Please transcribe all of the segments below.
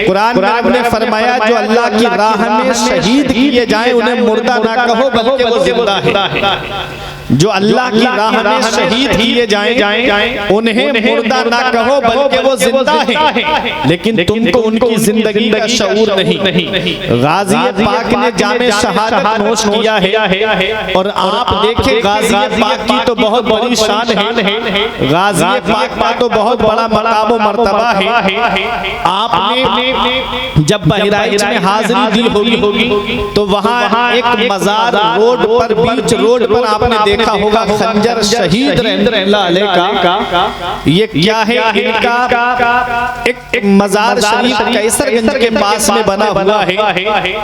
कुरान ने फरमाया जो अल्लाह की राह में शहीद किए जाएं उन्हें मुर्दा ना कहो बल्कि वो जिंदा है। जो अल्लाह की राह में शहीद किए जाएं उन्हें मुर्दा ना कहो बल्कि वो जिंदा है। लेकिन तुमको उनकी जिंदगी का शऊर नहीं। गाजी पाक ने जामे शहादत नोश किया है और आप देखें गाजी पाक की तो बहुत बड़ी शान है। गाजी पाक का तो बहुत बड़ा मकाम व मर्तबा है। आपने जब बहराइच में हाजिरी दी होगी तो वहाँ एक मजार रोड पर बीच रोड पर आपने देखा होगा खंजर शहीद रहमतुल्लाह अलैह का। ये क्या है? इनका एक मजार शरीफ कैसरगंज के पास में बना हुआ है।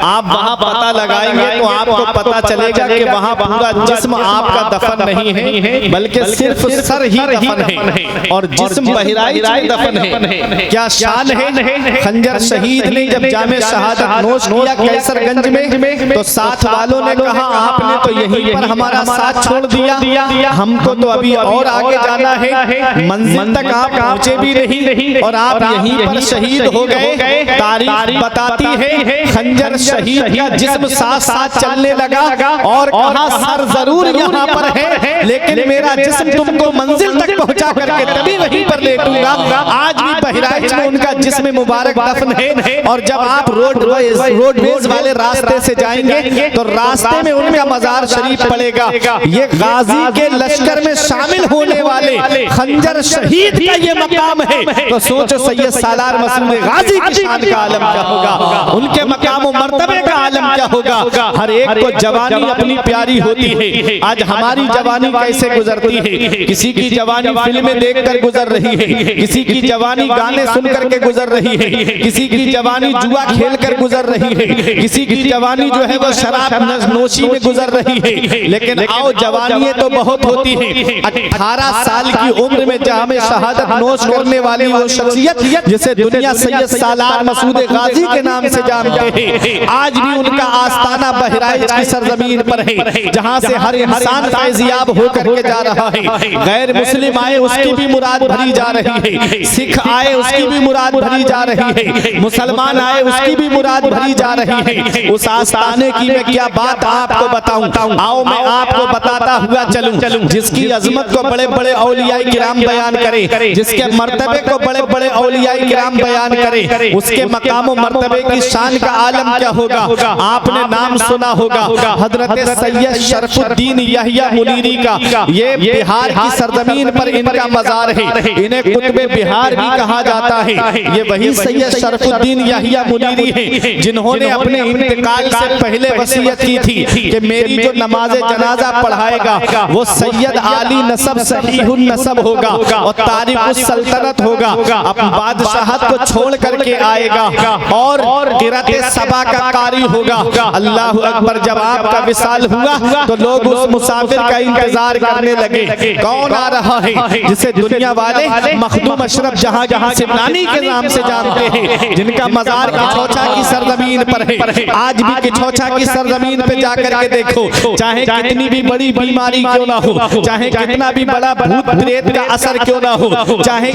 आप वहां पता लगाएंगे तो आपको पता चलेगा कि वहां पूरा जिस्म आपका दफन नहीं है बल्कि सिर्फ सर ही दफन है और जिस्म बहराइच में दफन है। क्या शान है! खंजर शहीद ने जब जामे शहादत नोश किया कैसरगंज में तो साथ वालों ने कहा आपने तो यहीं पर हमारा साथ छोड़ दिया, हमको तो अभी और आगे जाना है, मंजिल तक आप पहुंचे भी नहीं और आप यहीं पर शहीद हो गए। तारीख बताती है खंजर शहीद का जिस्म साथ साथ चलने लगा और कहा सर जरूर यहाँ पर है लेकिन मेरा जिस्म तुमको मंजिल तक पहुंचा करके तभी वहीं पर लेटूंगा। आज भी बहराइच में उनका जिस्म मुबारक दफन है और जब आप रोडवेज वाले रास्ते से जाएंगे तो रास्ते में उनका मजार शरीफ पड़ेगा। ये गाजी के लश्कर में शामिल होने वाले खंजर शहीद का ये मकाम है तो सोचो सैयद सालार मसूद गाजी की शान का आलम क्या होगा, उनके मकाम और मर्तबे का आलम क्या होगा। हर एक को जवानी अपनी प्यारी होती है। आज हमारी जवानी कैसे गुजरती है? किसी की जवानी फिल्में देखकर गुजर रही है, किसी की जवानी गाने सुनकर के गुजर रही है, किसी की जवानी जुआ खेल कर गुजर रही है, किसी की जवानी जो है वो शराब नोशी में गुजर रही है। लेकिन आओ जवानी तो बहुत होती है। 18 साल की उम्र में जामे शहादत नोश करने वाली वो शख्सियत जिसे दुनिया सैयद सालार मसूद गाजी के नाम से जानते हैं, आज भी उनका आस्ताना बहराइच की सरजमीन पर है जहां से हर इंसान फैजियाब होकर के जा रहा है। गैर मुस्लिम आए उसकी भी मुराद भरी जा रही है, सिख आए उसकी भी मुराद भरी जा रही है, मुसलमान आए उसकी भी मुराद भरी जा रही है। उस आस्ताने की मैं क्या बात आपको बताऊं, आओ मैं आपको बताता हुआ चलूं जिसकी अजमत को बड़े बड़े औलियाए किराम बयान करे, जिसके मर्तबे को बड़े बड़े औलियाए किराम बयान करे, उसके मकाम और मर्तबे की शान का आलम क्या होगा। आपने नाम सुना होगा हजरत सैयद शरफुद्दीन यहिया मुनीरी का। ये बिहार की सरजमीन पर इनका मजार है, इन्हें कुतुबे बिहार भी कहा जाता है। ये वही सैयद शरफुद्दीन यहिया मुनीरी है जिन्होंने अपने इंतकाल से पहले वसीयत की थी कि मेरी जो नमाज जनाजा पढ़ाएगा वो सैयद आली नसब सहीहुन नसब होगा और तारिकुस सल्तनत होगा, अपनी बादशाहत को छोड़ करके आएगा और क़िरात सबा का कारी होगा। अल्लाहु अकबर। जब आपका विसाल हुआ तो लोग उस मुसाफिर का इंतजार करने लगे, कौन आ रहा है, जिसे दुनिया वाले मखदूम अशरफ जहां सिमनानी के नाम से जानते हैं, जिनका मजार किछोछा की सरजमीन पर है। आज भी किछोछा की सरजमीन पे जाकर के देखो, चाहे कितनी भी बड़ी बीमारी क्यों ना हो, चाहे कितना भी बड़ा भूत प्रेत का असर क्यों ना हो, चाहे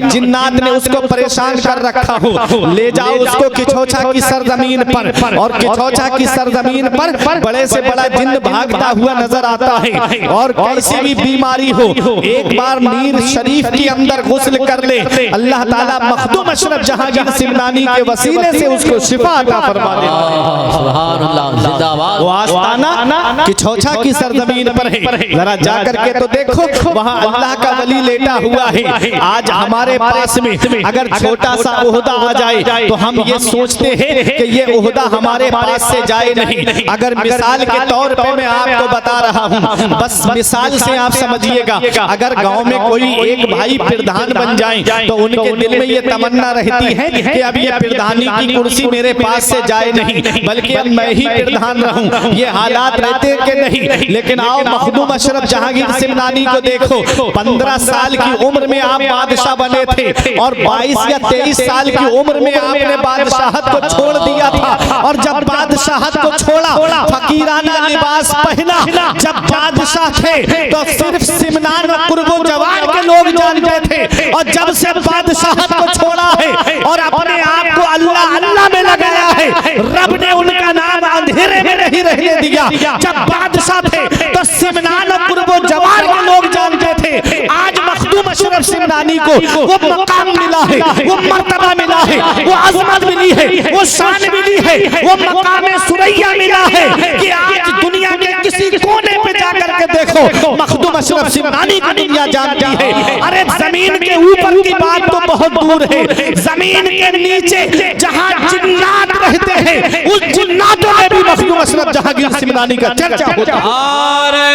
जिन्नात ने उसको परेशान कर रखा हो, ले जाओ उसको किछोछा की सरजमीन पर और किछोछा की सरजमीन पर बड़े से बड़ा जिन्न भागता हुआ नजर आता है। और कैसी भी बीमारी हो, एक बार नीर शरीफ के अंदर गुस्ल कर ले, अल्लाह ताला मखदूम अशरफ जहांगीर सिमनानी के वसीले से उसको शिफा अता फरमा देता है। सुभान अल्लाह, जिंदाबाद। वो आस्ताना किछोछा की सरजमीन पर है, जरा जाकर के तो देखो, वहाँ अल्लाह का वली लेटा हुआ है। आज हमारे पास में अगर छोटा सा ओहदा आ जाए तो हम ये सोचते हैं कि ये ओहदा हमारे पास से जाए नहीं। अगर मिसाल के तौर पे मैं आपको बता रहा हूँ, बस मिसाल से आप समझिएगा, अगर गांव में कोई एक भाई प्रधान बन जाए तो उनके दिल में ये तमन्ना रहती है कि अब ये प्रधानी की कुर्सी मेरे पास से जाए नहीं, बल्कि अब मैं ही प्रधान रहूं। ये हालात रहते कि नहीं। लेकिन आओ मखदूम अशरफ जहांगीर सिमनानी को देखो, 15 साल की उम्र में आप बादशाह बने थे और 22 या 23 साल की उम्र में आपने बादशाहत को छोड़ दिया था। और जब बादशाहत को छोड़ा, फकीराना लिबास पहना, जब बादशाह थे तो सिर्फ सिमनान और कुर्बो जवान के लोग जानते थे, और जब से बादशाहत को छोड़ा है और अपने आप को अल्लाह अल्लाह में लगाया है। रब ने उनका नाम अंधेरे में नहीं रहने दिया। जब बादशाह थे तो सिमनान और कुर्बो जवार के लोग जानते थे। आज मखदूम अशरफ सिमनानी को वो मकाम मिला है, वो मर्तबा मिला है, वो अजमत मिली है, वो शान मिली है, वो मकाम सुरैया मिला है कि आज दुनिया के किसी कोने पे जाकर के देखो मखदूम अशरफ सिमनानी को दुनिया जानती है। अरे जमीन के ऊपर की बात तो बहुत दूर है, जमीन के नीचे जहां जिन्नात रहते हैं उस जिन्नातों में भी मखदूम अशरफ जहांगीर सिमनानी का चर्चा होता है। नारे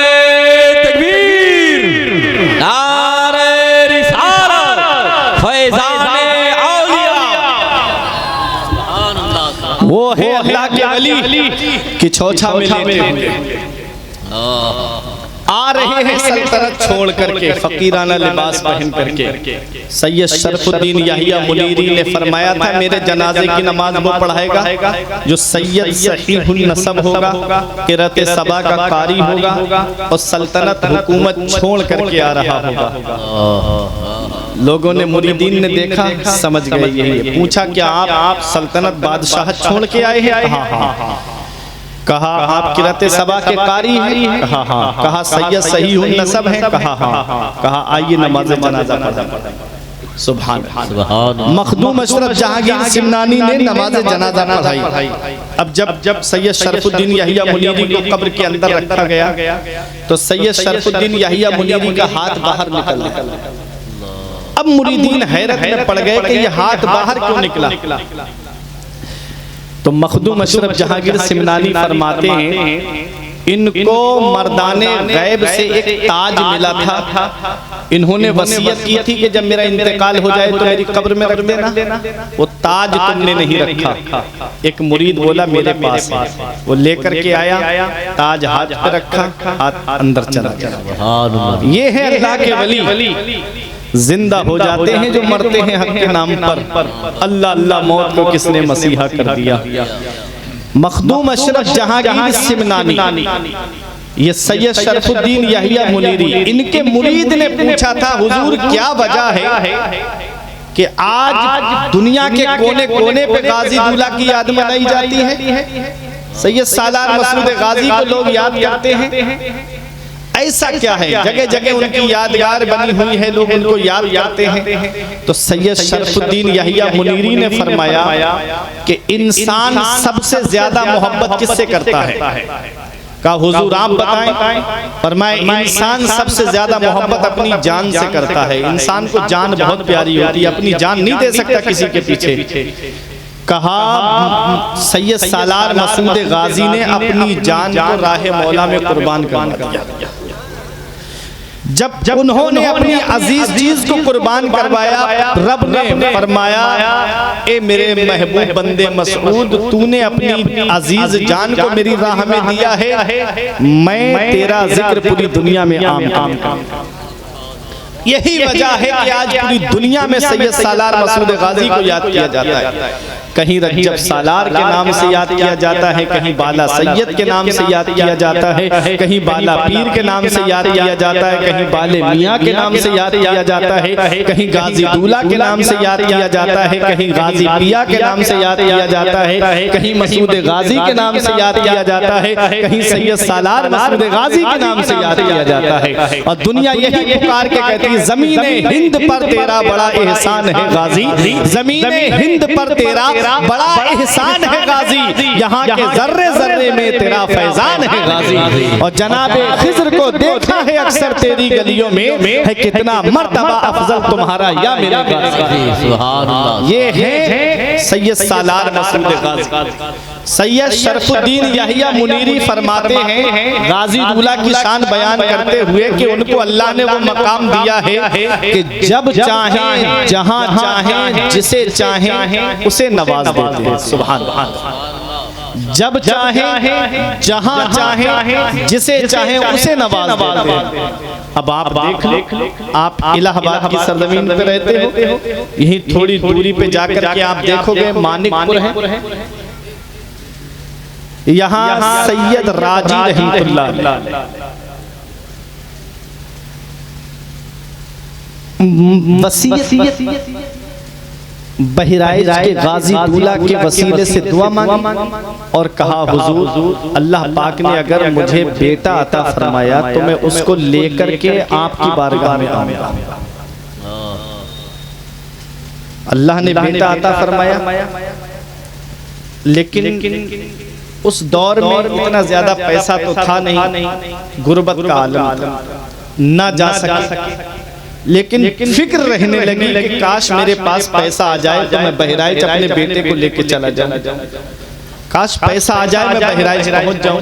तकबीर, नारे रिसालत, फैज़ाने औलिया। वो है अल्लाह के वली कि छौछा में लेते हुए आ रहे हैं सल्तनत छोड़ करके, फकीराना लिबास पहन करके। सैयद शरफुद्दीन याहिया मुनीरी ने फरमाया था मेरे जनाजे की नमाज वो पढ़ाएगा जो सैयद सहीहुन नसब होगा, क़िरात सबा का कारी होगा और सल्तनत हुकूमत छोड़ करके आ रहा होगा। लोगों ने मुरीदीन ने देखा, समझ गए यही है। पूछा क्या आप सल्तनत बादशाह छोड़ के आए हैं? हाँ। कहा आप क़िरात सबा के कारी हैं? कहा हाँ। कहा सैयद सहीहुन नसब है? कहा हाँ। कहा आइए नमाज जनाजा पढ़ें। सुभान अल्लाह। मखदूम अशरफ जहांगीर सिमनानी ने नमाज जनाजा पढ़ाई। अब जब सैयद शरफुद्दीन याहिया मुनीरी को कब्र के अंदर रखा गया तो सैयद शरफुद्दीन याहिया मुनीरी का हाथ बाहर निकल गया। अब मुरीदीन हैरत में पड़ गए कि ये हाथ बाहर क्यों निकला। तो मखदूम अशरफ जहांगीर सिमनानी फरमाते हैं इनको मर्दाने गैब से एक ताज मिला था। इन्होंने वसीयत की थी कि जब मेरा इंतकाल हो जाए तो मेरी कब्र में रख देना। वो ताज तुमने नहीं रखा। एक मुरीद बोला मेरे पास है, वो लेकर के आया, ताज हाथ पे रखा, हाथ अंदर चला गया। ये है अल्लाह के वली, जिंदा हो जाते हैं जो मरते हैं हक के नाम पर। अल्लाह अल्लाह मौत को किसने मसीहा कर दिया। मखदूम अशरफ जहांगीर सिमनानी, ये सैयद शरफुद्दीन याहिया मुनीरी, इनके मुरीद ने पूछा था हुजूर क्या वजह है कि आज दुनिया के कोने कोने पे गाजी दूल्हा की याद मनाई जाती है। सैयद सालार मसूद गाजी को लोग याद करते हैं। ऐसा क्या है? जगह जगह उनकी यादगार बनी हुई है, लोग उनको याद करते हैं। तो सैयद शरफुद्दीन याहिया मुनीरी ने फरमाया कि इंसान सबसे ज्यादा मोहब्बत किससे करता है? कहा हुजूर आप बताएं। फरमाया इंसान सबसे ज्यादा मोहब्बत अपनी जान से करता है। इंसान को जान बहुत प्यारी होती है, अपनी जान नहीं दे सकता किसी के पीछे। कहा सैयद सालार मसूद गाजी ने अपनी जान को राह मौला में कुर्बान कर दिया। जब उन्होंने अपनी अजीज चीज को कुर्बान करवाया, रब ने फरमाया ए मेरे महबूब बंदे मसूद, तूने अपनी अजीज जान को मेरी राह में दिया है, मैं तेरा जिक्र पूरी दुनिया में आम करूंगा। यही वजह है कि आज पूरी दुनिया में सैयद सालार मसूद गाजी को याद किया जाता है। कहीं रज्जब सालार के नाम से याद किया जाता है, कहीं बाला सैयद के नाम से याद किया जाता है, कहीं बाला पीर के नाम से याद किया जाता है, कहीं बाले मियाँ के नाम से याद किया जाता है, कहीं गाजी दूल्हा के नाम से याद किया जाता है, कहीं गाजी पिया के नाम से याद किया जाता है, कहीं मसूद गाजी के नाम से याद किया जाता है, कहीं सैयद सालार मसूद गाजी के नाम से याद किया जाता है। और दुनिया यही पुकार के कहती है ज़मीने हिंद पर तेरा बड़ा एहसान है गाजी, ज़मीने हिंद पर तेरा बड़ा एहसान है गाजी, यहाँ के जर्रे जर्रे में तेरा फैजान है गाजी। और जनाबे खिज़्र को देखा है अक्सर तेरी गलियों में, है कितना मर्तबा अफजल तुम्हारा या मेरे गाजी। सुभान अल्लाह। ये है सैयद सालार मसूद गाजी। सैयद शरफुद्दीन याहिया मुनीरी फरमाते हैं गाजी दूल्हा की शान बयान करते हुए कि उनको अल्लाह ने वो मकाम दिया है कि जब चाहें जहां चाहें जिसे चाहें उसे नवाज देते हैं। सुभान अल्लाह। जब चाहें जहां चाहें जिसे चाहें उसे नवाज देते हैं। अब आप देख लो, आप इलाहाबाद की सरजमीन पे रहते हो, यहीं थोड़ी दूरी पे जाकर के आप देखोगे मानिकपुर है, यहाँ सैयद राजी रहमतुल्लाह वसीयत बहराइच के गाजी दूल्हा के वसीले से दुआ मांगी और कहा हुजूर अल्लाह पाक ने अगर मुझे बेटा अता फरमाया तो मैं उसको लेकर के आपकी बारगाह में आऊंगा। अल्लाह ने बेटा अता फरमाया, लेकिन उस दौर में इतना ज्यादा पैसा तो था नहीं, गुर्बत का आलम था, ना जा सके, लेकिन फिक्र रहने लगी कि काश मेरे पास पैसा आ जाए तो मैं बहराइच अपने बेटे को लेके चला जाऊं, काश पैसा आ जाए मैं बहराइच पहुंच जाऊं।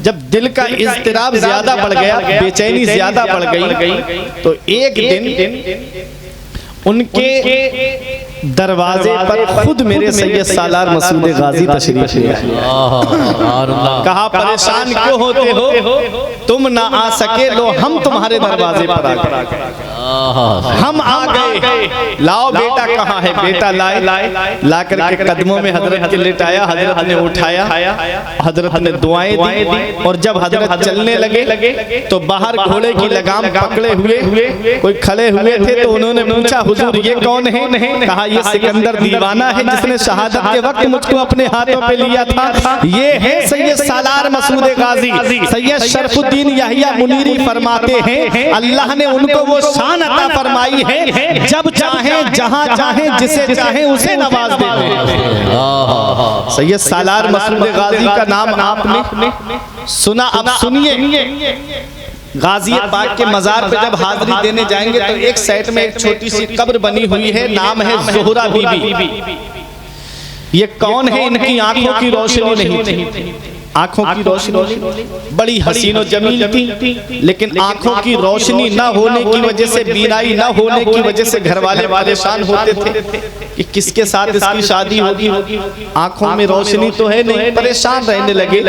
जब दिल का इज़्तिराब ज्यादा बढ़ गया, बेचैनी ज्यादा बढ़ गई, तो एक दिन उनके दरवाजे पर खुद मेरे सैयद सालार मसूद गाजी तशरीफ ले आए। कहा परेशान क्यों होते हो, तुम ना आ सके, लो हम तुम्हारे दरवाजे पर आ गए, हम आ गए, लाओ बेटा कहाँ है। बेटा लाए, ला करके कदमों में हजरत के लेटाया, हजरत ने उठाया, हजरत ने दुआएं दी, और जब हजरत चलने लगे तो बाहर घोड़े की लगाम पकड़े हुए कोई खड़े हुए थे, तो उन्होंने पूछा हुजूर ये कौन है। कहा ये सिकंदर दीवाना है जिसने शहादत के वक्त मुझको अपने हाथों पे लिया था। ये है सैयद सालार मसूद गाजी। सैयद शरफुद्दीन यहिया मुनीरी फरमाते हैं अल्लाह ने उनको वो शान अता फरमाई है, जब चाहे जहां चाहे जिसे चाहे उसे नवाज देते हैं। सैयद सालार मसूद गाजी का नाम आपने सुना, अब सुनिए। गाजी पाक के मजार पे जब हाजिरी देने जाएंगे तो एक साइड में एक छोटी सी कब्र बनी हुई है, नाम है ज़ोहरा बीबी। ये कौन है? इनकी आंखों की रोशनी नहीं थी, आंखों की रोशनी बड़ी हसीन और जमील थी, लेकिन आंखों की रोशनी न होने की वजह से, बीनाई न होने की वजह से घर वाले परेशान होते थे कि किसके साथ इसकी शादी होगी, आंखों में रोशनी तो है नहीं, परेशान रहने लगे।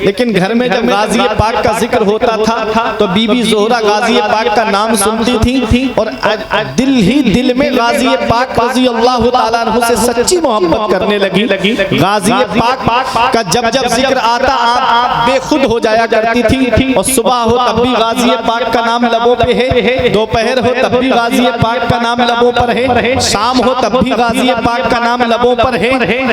लेकिन घर में जब गाजी पाक का जिक्र होता था तो बीबी ज़ोहरा गाजी पाक का नाम सुनती थी और दिल ही दिल में गाजी पाक रज़ी अल्लाह तआला अन्हु से सच्ची मोहब्बत करने लगी। गाजी पाक का जब जब जिक्र आता आप बेखुद हो जाया करती थी, और सुबह हो तब भी गाजी पाक का नाम लबों पे है, दोपहर हो तब भी गाजी पाक का नाम लबों पर है, शाम हो तब भी गाजी पाक का नाम लबों पर है।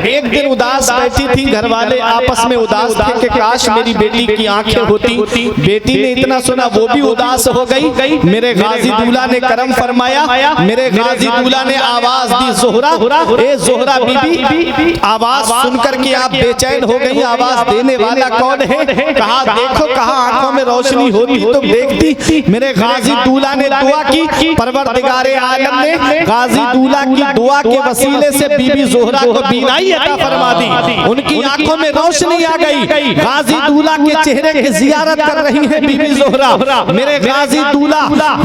एक दिन उदास बैठी थी, घर वाले आपस में उदास थे कि काश मेरी बेटी की आंखें होती। बेटी ने इतना सुना वो भी उदास हो गई। मेरे गाजी दूल्हा ने करम फरमाया, मेरे गाजी दूल्हा ने आवाज दी, ज़ोहरा, ए ज़ोहरा बीबी। आवाज सुनकर के आप बेचैन हो गई, आवाज देने वाला कौन है? कहा देखो, कहा आंखों में रोशनी होती तो देखती। मेरे गाजी दूल्हा ने दुआ की, परवरदिगारे आलम ने गाजी दूल्हा की दुआ के वसीले से बीबी ज़ोहरा को बीनाई अता फरमा दी, उनकी आंखों में रोशनी आ गई। गाजी दूल्हा के चेहरे की जियारत कर रही है बीबी ज़ोहरा। मेरे गाजी दूल्हा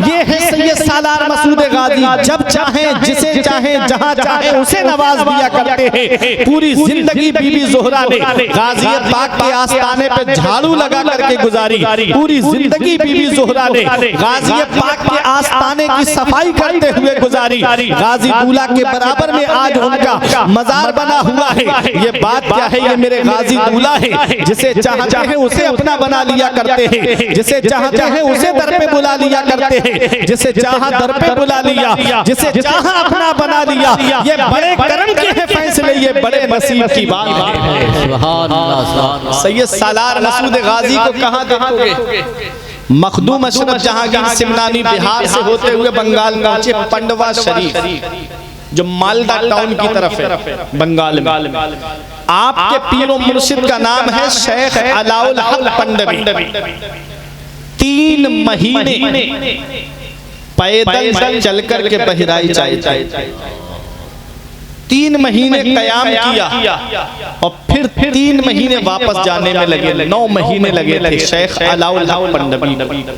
ये है सैयद सालार मसूद गाजी, जब चाहे जिसे चाहे जहां चाहे उसे नवाज दिया करते हैं। पूरी जिंदगी बीबी ज़ोहरा ने गाजी पाक के आस्ताने पे झाड़ू लगा करके गुजारी, पूरी जिंदगी बीबी ज़ोहरा ने गाजी पाक के आस्ताने की सफाई करते हुए गुजारी। गाजी दूल्हा के बराबर में आज उनका मजार बना हुआ है। ये बात क्या है? ये मेरे गाजी दूल्हा है, जिसे चाहते हैं उसे अपना बना लिया करते हैं, जिसे चाहते हैं उसे दर पे बुला लिया करते हैं, जिसे चाहा दर पे बुला लिया, जिसे चाहा अपना बना लिया। ये बड़े करम के हैं फैसले, ये बड़े नसीब की बात है। सुभान अल्लाह। सैयद सालार मसूद गाजी को कहाँ देखोगे? मखदूम अशरफ जहांगीर सिमनानी बिहार से होते हुए बंगाल पहुंचे, पंडवा शरीफ जो मालदा टाउन की तरफ है बंगाल में। आपके पीरो मुर्शिद का नाम है शेख अलाउल हक पंडवी। 3 महीने पैदल चल कर के बहराइच आए, 3 महीने कयाम किया और फिर 3 महीने वापस जाने में लगे, 9 महीने लगे थे शेख अलाउल हक पंडवी।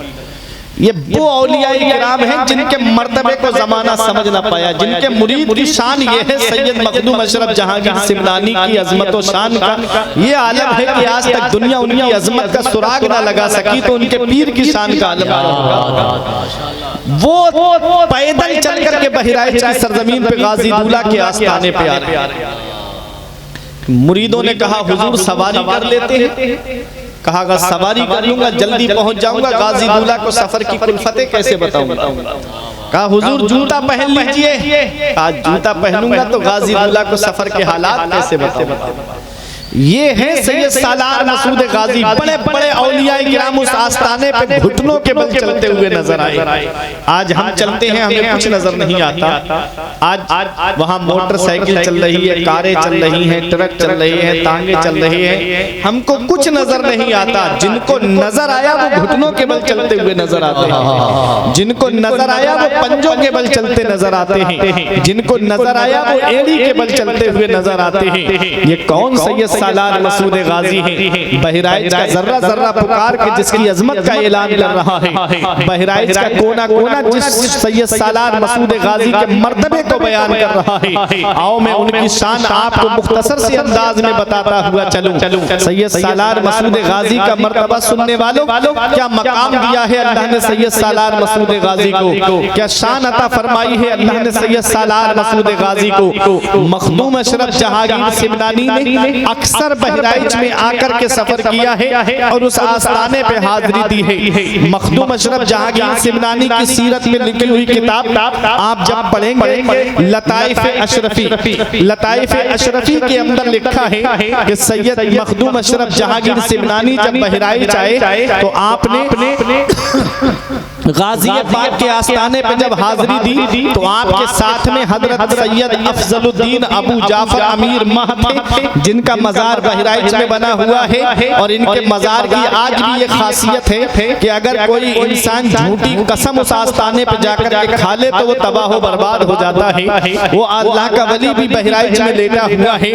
ये वो औलिया किराम हैं जिनके मर्तबे को जमाना समझ ना पाया, जिनके मुरीद की शान ये है। सैयद मखदूम अशरफ जहांगीर सिमनानी की अजमत और शान का ये आलम है कि आज तक दुनिया उनकी अजमत का सुराग ना लगा सकी, तो उनके पीर की शान का आलम वो पैदल चल करके बहराइच की सरजमीन पे गाजी दूल्हा के आस्थाने पे आ रहे। मुरीदों ने कहा हुजूर सवारी कर लेते हैं। कहा सवारी कर लूंगा, जल्दी पहुंच जाऊंगा, गाजी दूल्हा को सफर की कुल्फतें कैसे बताऊंगा। कहा हुजूर जूता पहन लीजिए। आज जूता पहनूंगा तो गाजी दुल्ला को सफर के हालात कैसे बताऊं। ये है सैयद सालार मसूद गाजी, बड़े बड़े औलिया किराम उस आस्ताने पे घुटनों के बल चलते हुए नजर आए। आज हम चलते हैं, हमें कुछ नजर नहीं आता। आज वहाँ मोटरसाइकिल चल रही है, कारें चल रही हैं, ट्रक चल रही है, तांगे चल रहे हैं, हमको कुछ नजर नहीं आता। जिनको नजर आया वो घुटनों के बल चलते हुए नजर आते हैं, जिनको नजर आया वो पंजों के बल चलते नजर आते हैं, जिनको नजर आया वो एड़ी के बल चलते हुए नजर आते हैं। ये कौन सैयद सालार मसूद गाजी है? बहराइच का जर्रा जर्रा पुकार के जिसकी अजमत का ऐलान कर रहा है, बहराइच का कोना कोना जिस सैयद सालार मसूद गाजी के मर्तबे को बयान कर रहा है। आओ मैं उनकी शान आपको मुख्तसर से अंदाज में बताता हुआ चलूं। सैयद सालार मसूद गाजी का मर्तबा सुनने वालों, क्या मकाम दिया है अल्लाह ने सैयद सालार मसूद गाजी को, क्या शान अता फरमाई है अल्लाह ने सैयद सालार मसूद गाजी को। मखदूम अशरफ जहांगीर सिमनानी ने अक्सर बहराइच में आकर के सफर किया है और उस आस्ताने पे हाजिरी दी है। मखदूम अशरफ जहांगीर सिमनानी की सीरत में लिखी हुई किताब आप जब पढ़ेंगे लताइफ अशरफी के अंदर लिखा है कि सैयद मखदूम अशरफ जहांगीर सिमनानी जब बहराइच आए तो आपने गाजियाबाद के आस्ताने पे जब हाजिरी दी तो आपके साथ में हजरत सैयद अफजलुद्दीन अबू जाफर अमीर मह थे, जिनका मजार बहराइच में बना हुआ है। और इनके मजार की आज भी ये खासियत है कि अगर कोई इंसान झूठी कसम उस आस्ताने पे जाकर के खा ले तो वो तबाह बर्बाद हो जाता है। वो अल्लाह का वली भी बहराइच में लेटा हुआ है।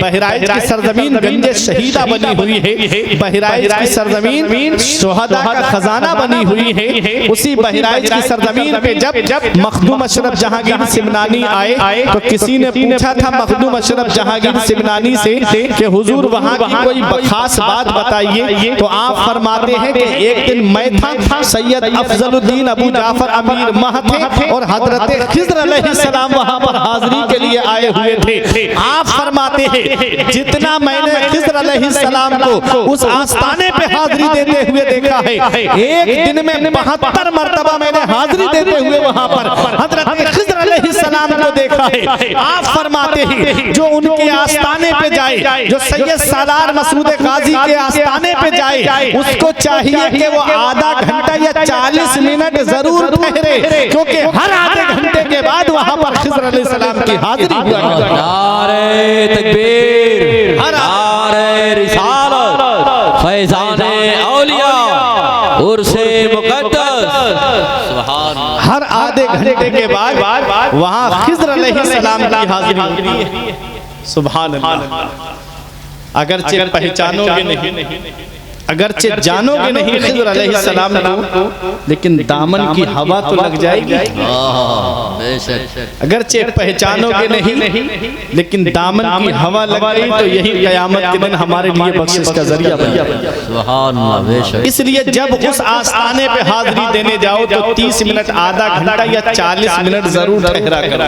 बहराइच की सरजमीन गंजे शहीदा बनी हुई है, बहराइच की सरजमीन शुहदा का खजाना बनी हुई है। उसी बहराइच की सरजमीन पे जब मखदूम अशरफ जहांगीर सिमनानी आए तो किसी ने पूछा था मखदूम अशरफ जहांगीर सिमनानी से कि हुजूर वहाँ की कोई खास बात बताइए। तो आप फरमाते हैं कि एक दिन मैं था, सैयद अफजलुद्दीन अबू जाफर अमीर मह थे और हजरत खिज़्र अलैहिस्सलाम वहाँ पर हाजिरी के लिए आए हुए थे। आप फरमाते हैं जितना मैंने खिज़्र अलैहिस्सलाम को उस आस्ताने पे हाजिरी देते हुए देखा है, एक दिन में 72 मरतबा मैंने हाजिरी देते हुए वहां पर हजरत खिज़्र अलैहिस्सलाम को देखा है। आप फरमाते हैं जो उनके आस्ताने पे जाए, जो सैयद सालार मसूद गाजी के आस्ताने पे जाए, उसको चाहिए कि वो आधा घंटा या 40 मिनट जरूर ठहरे, क्योंकि हर आधे घंटे के बाद वहां पर खिज़्र अलैहिस्सलाम की हाजिरी हुआ। नारे तकबीर, नारे रिसालत, फैज़ाने औलिया, उर्से मुक़द्दस, हर आधे घंटे के बाद वहां खिज़्र अलैहिस्सलाम की हाजिरी होती है। सुभान अल्लाह। अगरचे पहचानोगे नहीं, अगरचे जानोगे नहीं खिज़्र अलैहिस्सलाम को, लेकिन दामन की हवा तो लग जाएगी। अगरचे पहचानोगे नहीं, लेकिन दामन की हवा लग गई तो यही क़यामत के दिन हमारे लिए बख्शिश का जरिया बन जाएगा। इसलिए जब उस आस्ताने पे हाजिरी देने जाओ तो 30 मिनट, आधा घंटा या 40 मिनट जरूर ठहरा करो,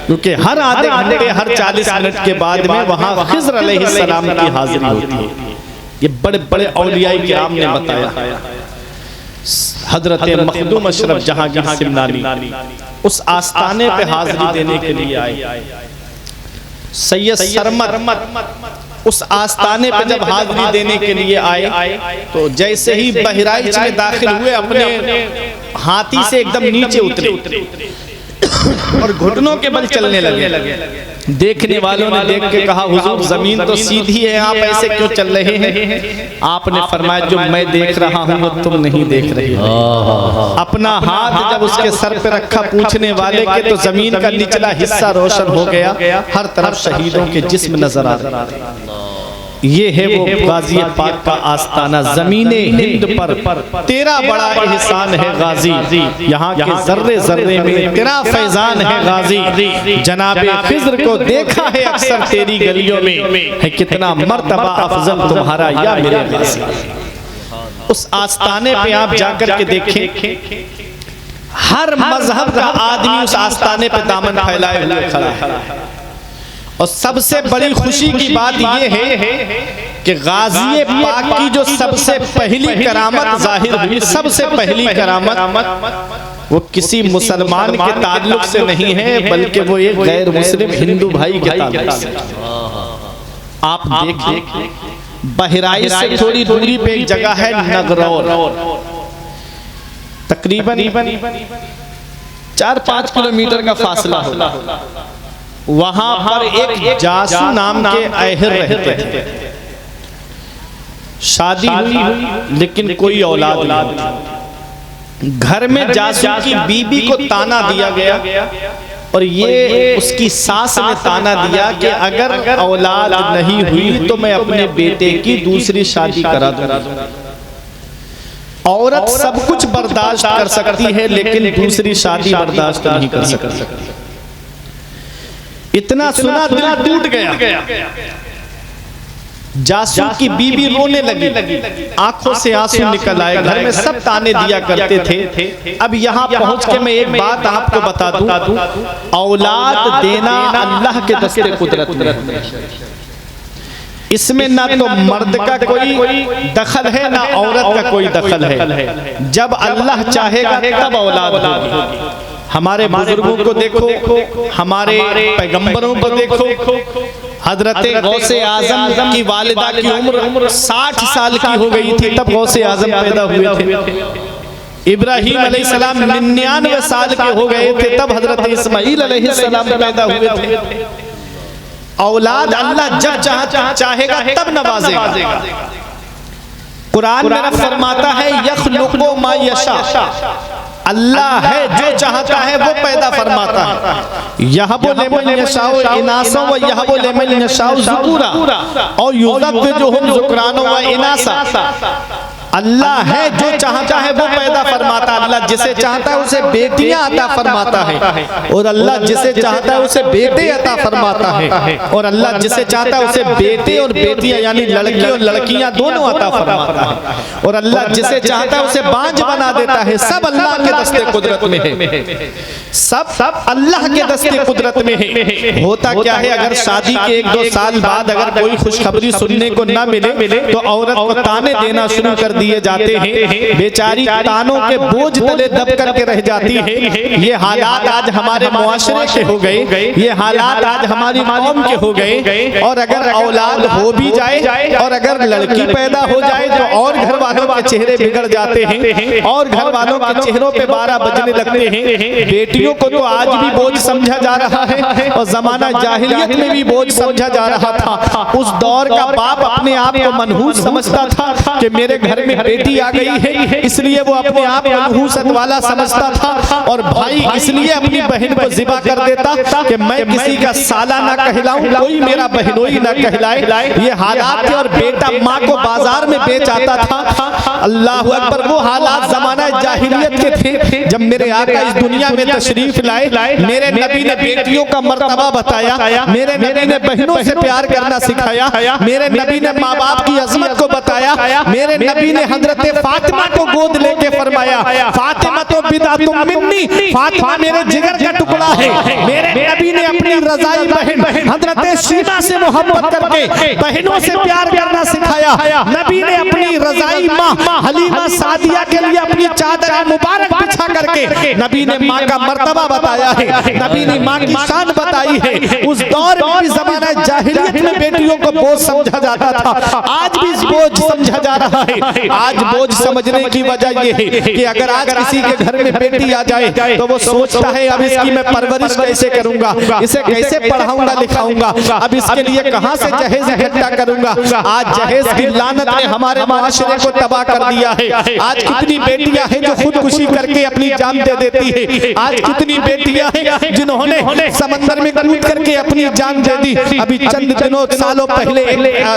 क्योंकि हर आधे घंटे, हर 40 मिनट के बाद में वहाँ खिज़्र अलैहिस्सलाम की हाजिरी होती है। ये बड़े बड़े औलिया किराम ने बताया। हजरत मखदूम अशरफ जहांगीर सिमनानी उस आस्ताने पे हाजिरी देने के लिए आए। सैयद सरमत उस आस्ताने पे जब हाजिरी देने के लिए आए तो जैसे ही बहराइच में दाखिल हुए अपने हाथी से एकदम नीचे उतरे और घुटनों के बल चलने लगे। देखने वालों ने देख के कहा हुजूर जमीन तो सीधी है, आप ऐसे क्यों चल रहे हैं? आपने फरमाया जो मैं देख रहा हूँ वो तुम नहीं देख रहे हो। अपना हाथ जब उसके सर पे रखा पूछने वाले के तो जमीन का निचला हिस्सा रोशन हो गया, हर तरफ शहीदों के जिस्म नजर आ रहे। ये है वो गाजी पाक का आस्ताना, ज़मीने हिंद पर तेरा बड़ा एहसान है गाजी, यहाँ के जर्रे जर्रे में तेरा फैजान है गाजी। जनाबे खिज़्र को देखा है अक्सर तेरी गलियों में, है कितना मर्तबा अफजल तुम्हारा या मेरे गाजी। उस आस्ताने पे आप जाकर के देखें, हर मजहब का आदमी उस आस्ताने पे दामन फैलाए हुए खड़ा है। और सबसे बड़ी खुशी की बात यह है कि गाज़ी पाक की जो सबसे पहली करामत जाहिर हुई, सबसे पहली करामत वो किसी मुसलमान के ताल्लुक से नहीं है, बल्कि वो एक गैर मुस्लिम हिंदू भाई के ताल्लुक से। आप देखिए, बहराइच से थोड़ी दूरी पे एक जगह है नगरौर, तकरीबन 4-5 किलोमीटर का फासला होगा। वहां पर एक जासू नाम के अहर रहते थे। शादी हुई लेकिन कोई औलाद नहीं। घर में जासू की बीबी को ताना दिया गया और ये उसकी सास ने ताना दिया कि अगर औलाद नहीं हुई तो मैं अपने बेटे की दूसरी शादी करा दूंगा। औरत सब कुछ बर्दाश्त कर सकती है लेकिन दूसरी शादी बर्दाश्त नहीं कर सकती। इतना सुना दिल टूट गया। जासू की बीबी रोने लगी, आंखों से आंसू निकल आए। घर में सब ताने दिया करते थे। अब यहाँ पहुंच के मैं एक बात आपको बता दूं, औलाद देना अल्लाह के दस्ते कुदरत में। इसमें ना तो मर्द का कोई दखल है ना औरत का कोई दखल है। जब अल्लाह चाहेगा तब औलाद होगी। हमारे बुजुर्गों को देखो, हमारे पैगंबरों को देखो। हजरत गौसे आजम की वालिदा की उम्र 60 साल की हो गई थी तब गौसे आजम पैदा हुए थे। इब्राहीम अलैहिस्सलाम 99 साल के हो गए थे तब हजरत इस्माईल अलैहिस्सलाम पैदा हुए थे। औलाद अल्लाह जब चाहेगा तब नवाजेगा। कुरान में फरमाता है यखलुकु मा यशा, अल्लाह है जो चाहता है वो पैदा फरमाता है। यहबु लिमन यशाउ इनासा व यहबु लिमन यशाउ ज़ुकुरा और युज़व्विजुहुम ज़ुक्राना व इनासा। अल्लाह है जो चाहता है वो पैदा फरमाता है। अल्लाह जिसे चाहता है उसे बेटियां अता फरमाता है और अल्लाह जिसे चाहता है उसे बेटे अता फरमाता है और अल्लाह जिसे चाहता है उसे बेटे और बेटियां यानी लड़के और लड़कियां दोनों अता फरमाता है और अल्लाह जिसे चाहता है उसे बांझ बना देता है। सब अल्लाह के दस्ते कुदरत में है। सब अल्लाह के दस्ते कुदरत में है। होता क्या है, अगर शादी के 1-2 साल बाद अगर कोई खुशखबरी सुनने को ना मिले तो औरत को ताने देना शुरू कर दिए जाते हैं। बेचारी तानों के बोझ तले दब करके रह जाती है। ये हालात आज हमारे मुआशरे के हो गए, ये हालात आज हमारी कौम के हो गए। और अगर औलाद हो भी जाए और अगर लड़की पैदा हो जाए तो और घर वालों के चेहरे बिगड़ जाते हैं और घर वालों के चेहरों पे 12 बजने लगते हैं। बेटियों को तो आज भी बोझ समझा जा रहा है और जमाना जाहिलियत में भी बोझ समझा जा रहा था। उस दौर का बाप अपने आप को मनहूस समझता था कि मेरे घर में बेटी आ गई है, इसलिए वो अपने आप मनहूसत वाला समझता था और भाई इसलिए अपनी बहन को ज़िबा कर देता कि मैं किसी का साला ना कहलाऊं, कोई मेरा बहनोई ना कहलाए। ये हालात थे और बेटा माँ को बाजार में बेच आता था। अल्लाह अकबर, वो हालात जमाना जाहिलियत के थे। जब मेरे आका इस दुनिया में तशरीफ लाए, मेरे नबी ने बेटियों का मर्तबा बताया, मेरे नबी ने बहनों से प्यार करना सिखाया, मेरे नबी ने माँ बाप की अजमत को बताया, मेरे नबी ने हजरत फातिमा को गोद लेके फरमाया फातिमा तो बिदातुम मिन्नी, फातिमा मेरे जिगर का टुकड़ा है। मेरे नबी ने अपनी रज़ाई बहन हजरत शीबा से मोहब्बत करके बहनों से प्यार करना सिखाया। नबी ने अपनी रज़ाई माँ हलीमा सादिया के लिए अपनी चादर मुबारक बिछा करके नबी ने माँ का मर्तबा बताया है, नबी ने माँ की शान बताई है। उस दौर में भी ज़माना जाहिलियत में बेटियों को बोझ समझा जाता था, आज भी बोझ समझा जा रहा है। आज बोझ समझने की वजह यह है कि अगर आज किसी के घर में बेटी आ जाए तो वो सोचता है अब इसकी मैं परवरिश कैसे करूंगा, इसे कैसे पढ़ाऊंगा लिखाऊंगा, अब इसके लिए कहां से जहेज इकट्ठा करूंगा। आज जहेज की लानत ने हमारे माशरे को तबाह कर दिया है। आज कितनी बेटियां हैं जो खुदकुशी करके अपनी जान दे देती है। आज कितनी बेटियां हैं जिन्होंने समंदर में कूद करके अपनी जान दे दी। अभी चंद दिनों सालों पहले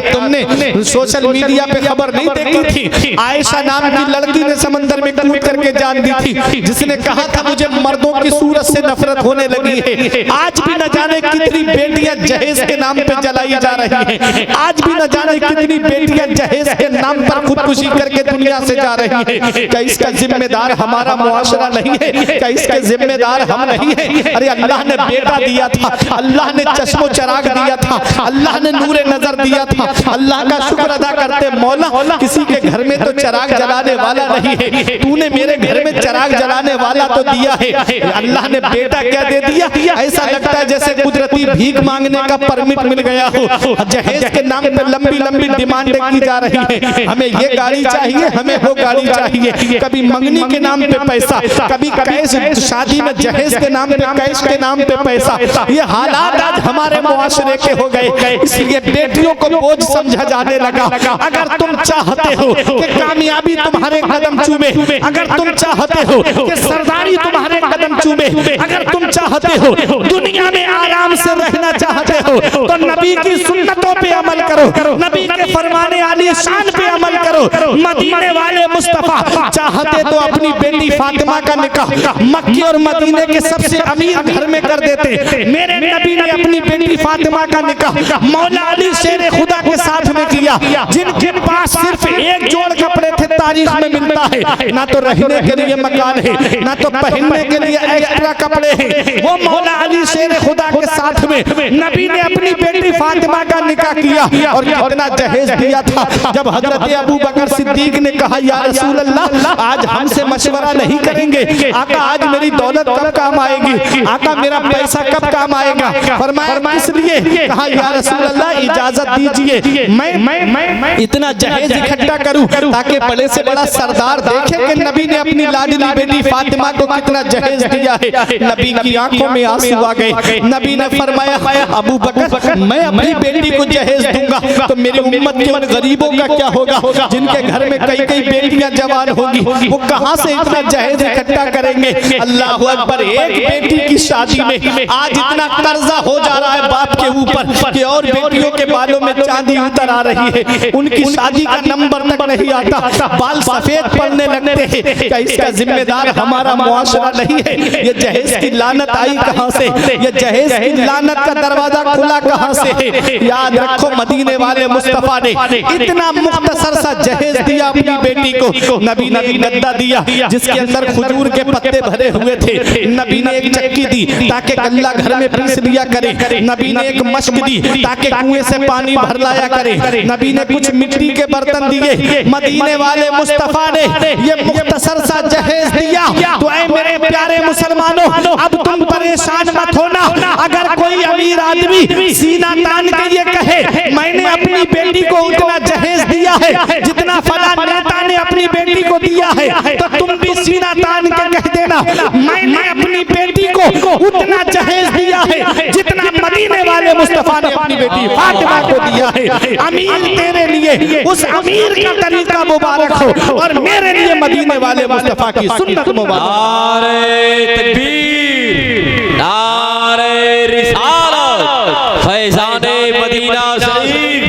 तुमने सोशल मीडिया पे खबर नहीं देखी थी, आयशा नाम की लड़की ने समंदर में कूद करके जान दी थी, जिसने कहा था मुझे मर्दों की सूरत से नफरत होने लगी है। आज भी न जाने कितनी बेटियां जहेज के नाम पे जलाई जा रही हैं। आज भी न न जाने कितनी बेटियां जहेज के नाम पर खुदकुशी करके दुनिया से जा रही है। क्या इसका जिम्मेदार हमारा मुआशरा नहीं है? क्या इसके जिम्मेदार हम नहीं है? अरे अल्लाह ने बेटा दिया था, अल्लाह ने चश्मो चराग दिया था, अल्लाह ने नूरे नजर दिया था। अल्लाह का शुक्र अदा करते मौला, किसी के घर में तो चराग जलाने वाला नहीं है, तूने मेरे घर में चराग जलाने वाला तो दिया है। अल्लाह ने बेटा क्या दे दिया? ऐसा लगता है जैसे कुदरती भीख मांगने का परमिट मिल गया हो। जहेज के नाम पे लंबी लंबी डिमांडें की जा रही है, हमें ये गाड़ी चाहिए, हमें वो गाड़ी चाहिए। कभी मंगनी के नाम पे पैसा, कभी कैश, शादी में जहेज के नाम पे कैश के नाम पे पैसा। ये हालात आज हमारे मुआशरे के हो गए, इसलिए बेटियों को बोझ समझा जाने लगा। अगर तुम चाहते हो कि कामयाबी तुम्हारे कदम चूमे, अगर तुम चाहते हो कि सरदारी तुम्हारे कदम चूमे, अगर तुम चाहते हो दुनिया में आराम से रहना चाहते हो, तो नबी की सुन्नतों पे अमल करो, नबी के फरमाने आली शान पे अमल करो। मदीने वाले मुस्तफा चाहते तो अपनी बेटी फातिमा का निकाह मक्के और मदीने के सबसे अमीर घर में कर देते। मेरे नबी ने अपनी बेटी फातिमा का निकाह मौला अली शेर खुदा के साथ में किया, जिनके पास सिर्फ एक जोड़ कपड़े थे, तारीख में मिलता है, ना तो रहने के लिए मकान है, ना तो पहनने के लिए एक्स्ट्रा कपड़े हैं। वो मौला अली शेर खुदा के साथ में नबी ने अपनी बेटी फातिमा का निकाह किया। और कितना जहेज दिया था। जब हजरत अबू बकर सिद्दीक ने कहा या रसूल अल्लाह, आज हमसे मशवरा नहीं करेंगे, आका आज मेरी दौलत कब काम आएगी, आका मेरा पैसा कब काम आएगा? फरमाया इसलिए, कहा या रसूल अल्लाह इजाजत दीजिए मैं इतना जहेज इकट्ठा करूं ताकि बड़े से बड़ा सरदार देखे कि नबी ने अपनी लाडली बेटी फातिमा को कितना जहेज दिया है। नबी की आंखों में आंसू आ गए। नबी ने फरमाया अबू बकर, मैं अपनी बेटी को जहेज दूंगा तो मेरी उम्मत के उन गरीबों का क्या होगा जिनके घर में कई कई बेटियां जवान होंगी, वो कहां से इतना जहेज इकट्ठा करेंगे? अल्लाह अकबर। एक बेटी की शादी में आज इतना कर्जा हो जा रहा है बाप के ऊपर कि और बेटियों के बालों में चांदी उतर आ रही है, उनकी शादी का नंबर तक नहीं आता, बाल सफेद पड़ने लगते हैं। क्या इसका जिम्मेदार हमारा मुआशरा नहीं है? ये जहेज की लानत आई कहां से? ये जहेज की लानत का दरवाजा खुला कहां से है? याद रखो मदीने वाले मुस्तफा ने इतना मुख्तसर सा जहेज दिया अपनी बेटी को। नबी ने एक गद्दा दिया जिसके अंदर खजूर के पत्ते भरे हुए थे। नबी ने एक चक्की दी ताकि गल्ला घर में पीस लिया करे। नबी ने एक मश्क दी ताकि कुएं से पानी भर लाया करे। नबी ने कुछ मिट्टी के बर्तन दिए। मदीने वाले मुस्तफा ने ये मुख्तसर सा जहेज दिया। तो ऐ मेरे प्यारे मुसलमानों, अब तुम परेशान मत होना। अगर कोई अमीर आदमी सीना तान के ये कहे मैंने अपनी बेटी को उतना जहेज दिया है जितना फला नेता ने अपनी बेटी को दिया है, तो तुम भी सीना तान के कह देना मैंने अपनी बेटी को उतना जहेज दिया है जितना मदीने वाले मुस्तफा ने अपनी बेटी फातिमा को दिया है। अमीर तेरे लिए उस अमीर का तरीका मुबारक हो और मेरे लिए मदीने वाले मुस्तफा की सुन्नत मुबारक। नारे तकबीर, नारे रिसालत, फैज़ाने मदीना शरीफ।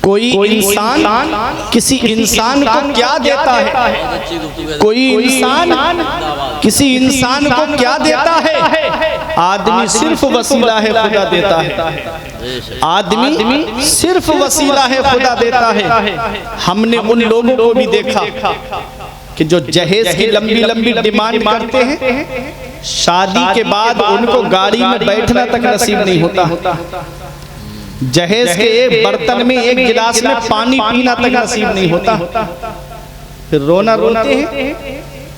कोई इंसान किसी इंसान को क्या देता है? कोई इंसान किसी इंसान को क्या देता है? आदमी सिर्फ वसीला है, खुदा देता है। आदमी सिर्फ वसीला है, खुदा देता है। हमने उन लोगों को भी देखा कि जो जहेज की लंबी लंबी डिमांड करते हैं, शादी के बाद उनको गाड़ी में बैठना तक नसीब नहीं होता। जहेज के एक बर्तन में एक गिलास में पानी पीना तक नसीब नहीं होता। फिर रोना रोते हैं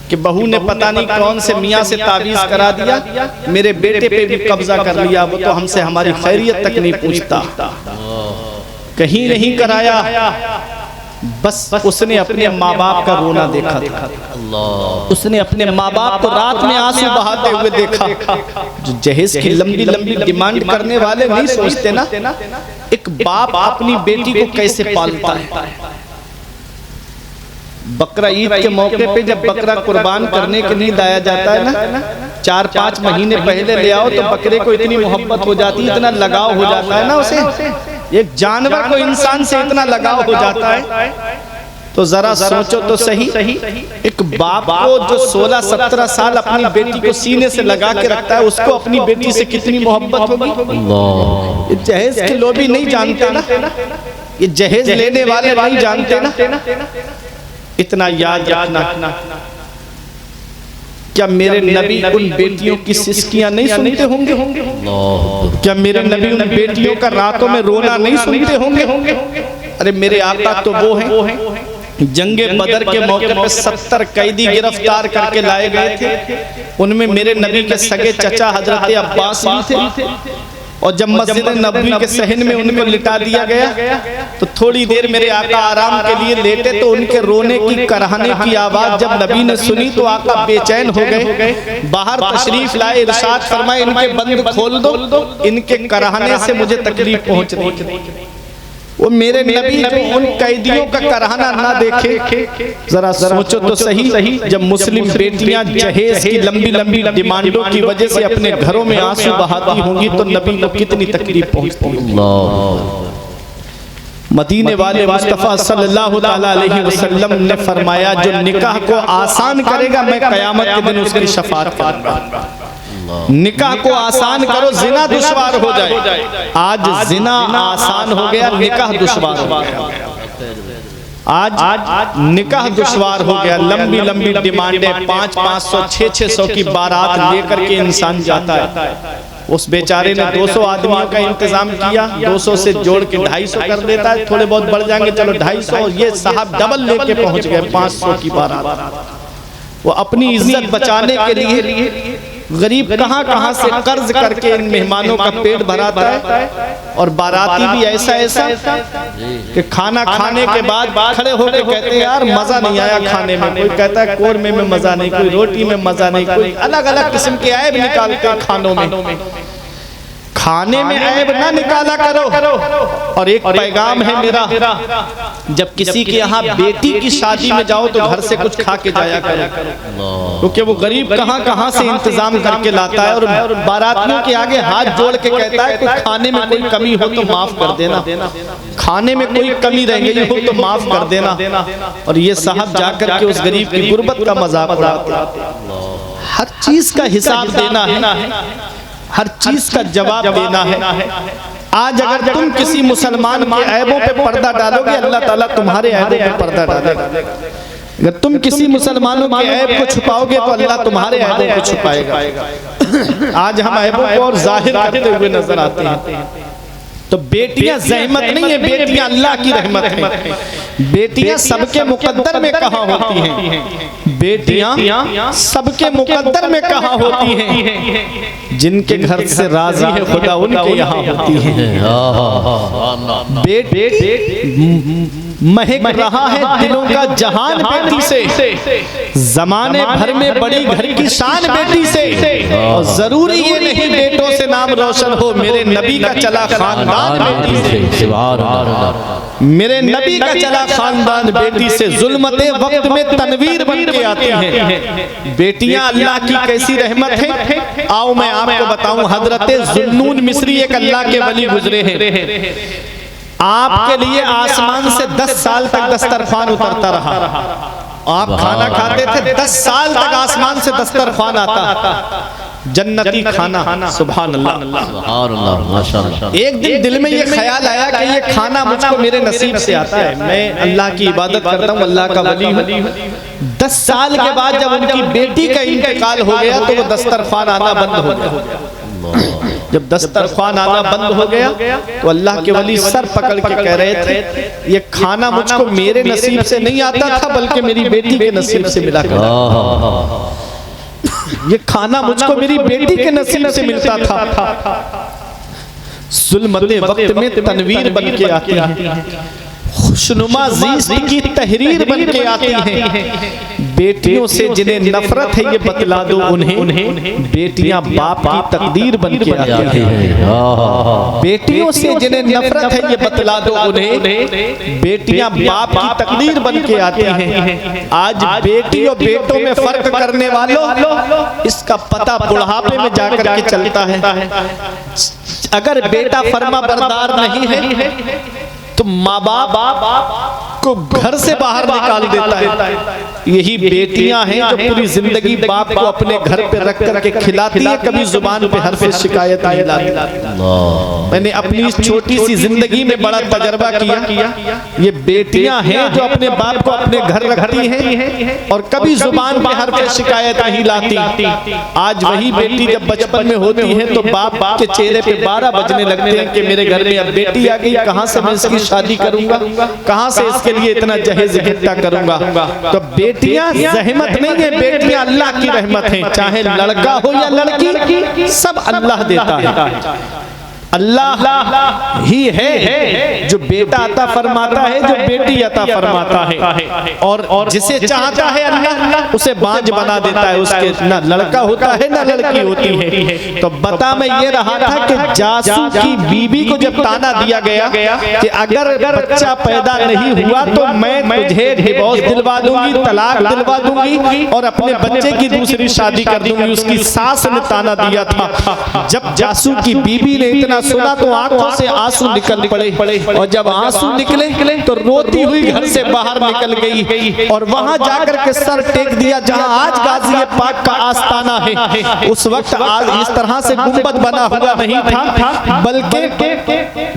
कि बहू ने पता नहीं कौन से मियाँ से तावीज़ करा दिया, मेरे बेटे पे भी कब्जा कर लिया, वो तो हमसे हमारी खैरियत तक नहीं पूछता। कहीं नहीं कराया, बस उसने अपने माँ बाप का रोना देखा था। उसने अपने माँ बाप को रात में आंसू बहाते हुए देखा। जो जहेज की लंबी लंबी डिमांड करने वाले नहीं सोचते ना एक बाप अपनी बेटी को कैसे पालता है। बकरा ईद के मौके पे जब बकरा कुर्बान करने के लिए लाया जाता है ना, 4-5 महीने पहले ले आओ तो बकरे को इतनी मोहब्बत हो जाती है, इतना लगाव हो जाता है ना उसे। एक जानवर को इंसान से इतना लगाव हो जाता है तो जरा सोचो तो सही, एक बाप को जो 16-17 साल अपनी बेटी को सीने से लगा के रखता है, उसको अपनी बेटी से कितनी मोहब्बत होगी। ये जहेज के लोग भी नहीं जानते ना, ये जहेज लेने वाले नहीं जानते ना। इतना याद रखना, क्या मेरे नबी उन बेटियों की सिसकियां नहीं सुनते होंगे? क्या मेरे नबी उन बेटियों का रातों में रोना नहीं सुनते होंगे? अरे मेरे आका तो वो हैं जंगे बदर के मौके पर 70 कैदी गिरफ्तार करके लाए गए थे, उनमें मेरे नबी के सगे चचा हजरत अब्बास भी थे। और जब मस्जिद नबवी के सहन में उनको लिटा दिया गया तो थोड़ी देर मेरे आका आराम के लिए लेटे, तो उनके रोने की कराहने की आवाज जब नबी ने सुनी तो आका बेचैन हो गए, बाहर तशरीफ लाए, इरशाद फरमाए इनके बंद खोल दो, इनके कराहने से मुझे तकलीफ पहुंच रही। वो मेरे नबी जो उन कैदियों का कराहना ना देखे, जरा सोचो तो सही, जब मुस्लिम बेटियां जहेज की लंबी लंबी डिमांडों की वजह से अपने घरों में आंसू बहाती होंगी तो नबी को कितनी तकलीफ पहुंचती होगी। मदीने वाले मुस्तफ़ा सल्लल्लाहु अलैहि वसल्लम ने फरमाया, जो निकाह को आसान करेगा मैं क़यामत के दिन उसकी शफाअत करूंगा। निकाह को आसान करो, जिना दुश्वार हो जाए। आज जिना आसान हो गया, निकाह दुश्वार हो गया। आज निकाह दुश्वार हो गया। लंबी लंबी डिमांडें, 500-500 600 की बारात लेकर के इंसान जाता है। उस बेचारे ने 200 आदमियों का इंतजाम किया, 200 से जोड़ के 250 कर देता है, थोड़े बहुत बढ़ जाएंगे चलो 250, ये साहब डबल लेके पहुंच गए 500 की बारात। वो अपनी इज्जत बचाने के लिए गरीब कहां से कर्ज करके इन मेहमानों का पेट भराता है। और बाराती भी ऐसा कि खाना खाने के बाद खड़े होकर कहते हैं यार मजा नहीं आया खाने में। कोई कहता है कोरमे में मजा नहीं, कोई रोटी में मजा नहीं, कोई अलग अलग किस्म के ऐब निकालते हैं खानों में। खाने में ऐब ना निकाला करो। और एक पैगाम है मेरा, जब किसी के यहाँ बेटी की शादी में जाओ तो घर से कुछ खा के जाया करो, क्योंकि वो गरीब कहाँ से इंतजाम करके लाता है और बारातियों के आगे हाथ जोड़ के कहता है कोई खाने में कोई कमी हो तो माफ कर देना, खाने में कोई कमी रह गई हो तो माफ कर देना। और ये साहब जाकर के उस गरीब की गुर्बत का मजाक उड़ाते हैं। हर चीज का हिसाब देना है, हर चीज का जवाब देना है। आज अगर तुम किसी मुसलमान के ऐबों पे पर्दा डालोगे, अल्लाह ताला तुम्हारे ऐबों पे पर्दा डालेगा। अगर तुम किसी मुसलमानों के ऐब को छुपाओगे तो अल्लाह तुम्हारे ऐबों को छुपाएगा। आज हम ऐबों को और जाहिर करते हुए नजर आते हैं। तो बेटियां जहमत नहीं है, बेटियां अल्लाह की रहमत है। बेटियां सबके मुकद्दर में कहाँ होती हैं? बेटियां सबके मुकद्दर में कहाँ होती हैं? जिनके घर से राजी है खुदा उनके यहाँ होती हैं। महक रहा है दिलों का जहान बेटी से, जमाने भर में बड़ी घर की शान बेटी से। और जरूरी ये नहीं बेटों से नाम रोशन हो, मेरे नबी का चला खानदान बेटी से, मेरे नबी का चला खानदान बेटी से। जुल्मते वक्त में तनवीर बन के आती हैं बेटियां। अल्लाह की कैसी रहमत है, आओ मैं आपको बताऊं। हजरत जुन्नून मिस्री एक अल्लाह के वली गुजरे हैं। आपके लिए आसमान से 10 साल तक दस्तरखान उतरता रहा। आप खाना खाते थे, 10 साल तक आसमान से दस्तरखान आता, जन्नती खाना। सुभान अल्लाह, माशाअल्लाह। एक दिन दिल में ये ख्याल आया कि ये खाना मुझको मेरे नसीब से आता है, मैं अल्लाह की इबादत करता हूँ, अल्लाह का वली हूँ। 10 साल के बाद जब उनकी बेटी का इंतकाल हो गया तो वो दस्तरखान आना बंद हो गया। जब दस्तरखान आना बंद हो गया तो अल्लाह के वली सर पकड़ के कह रहे थे ये खाना मुझको मेरे नसीब से नहीं आता था, बल्कि मेरी बेटी के नसीब से मिला करता। ये खाना मुझको मेरी बेटी के नसीब से मिलता था। जुल्मते वक्त में तनवीर बन के आती है, खुशनुमा ज़ीस्त की तहरीर बन के आती हैं। बेटियों से जिन्हें नफरत है ये बतला दो उन्हें, बेटियां बाप की तकदीर बन के आती हैं। बेटियों से जिन्हें नफरत है ये बतला दो उन्हें, बेटियां बाप की तकदीर बन के आती हैं। आज बेटी और बेटों में फर्क करने वालों, इसका पता बुढ़ापे में जाकर के चलता है। अगर बेटा फर्मा बरदार नहीं है तो माँ बाप को घर से बाहर निकाल देता है। यही बेटियां हैं जो पूरी जिंदगी बाप को अपने घर पे रख करके खिलाती है, कभी जुबान पे हर पे शिकायत नहीं लाती। मैंने अपनी इस छोटी सी जिंदगी में बड़ा तजर्बा किया। ये बेटियां हैं जो अपने बाप को अपने घर रखती हैं और कभी जुबान पे हर पे शिकायत नहीं लाती। आज वही बेटी जब बचपन में होती है तो बाप के चेहरे पे 12 बजने लगते हैं कि मेरे घर में अब बेटी आ गई, कहां से मैं इसकी शादी करूंगा, कहां से इसके लिए इतना जहेज इकट्ठा करूंगा। तो बेटियां जहमत नहीं है, बेटियां अल्लाह की रहमत है। चाहे लड़का हो या लड़की, सब अल्लाह देता है। अल्लाह ही है जो बेटा अता फरमाता है, जो बेटी अता फरमाता है, और जिसे चाहता है अल्लाह उसे बांझ बना देता है। उसके ना लड़का होता है ना लड़की होती है। तो बता मैं ये रहा था कि जासू की बीबी को जब ताना दिया गया कि अगर बच्चा पैदा नहीं हुआ तो मैं तुझे डिवोर्स दिलवा दूंगी, तलाक दिलवा दूंगी और अपने बच्चे की दूसरी शादी कर दूंगी, उसकी सास ने ताना दिया था। जब जासू की बीबी ने इतना सुना तो आंखों से आंसू निकल पड़े, और जब आंसू निकले तो रोती हुई घर से बाहर निकल गई और वहां जाकर के सर टेक दिया जहां आज गाजी पाक का आस्ताना है। उस वक्त आज इस तरह से गुंबद बना हुआ नहीं था, बल्कि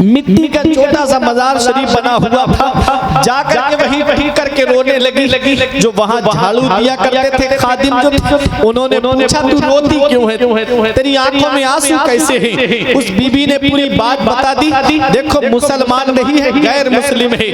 मिट्टी का छोटा सा मजार शरीफ बना हुआ था। जाकर के वही करके रोने लगी। जो वहां झाड़ू दिया करते थे खादिम जो थे, उन्होंने पूछा तू रोती क्यों है, तेरी आंखों में आंसू कैसे हैं? उस बीबी ने पूरी बात बता दी। देखो मुसलमान नहीं है, गैर मुस्लिम है।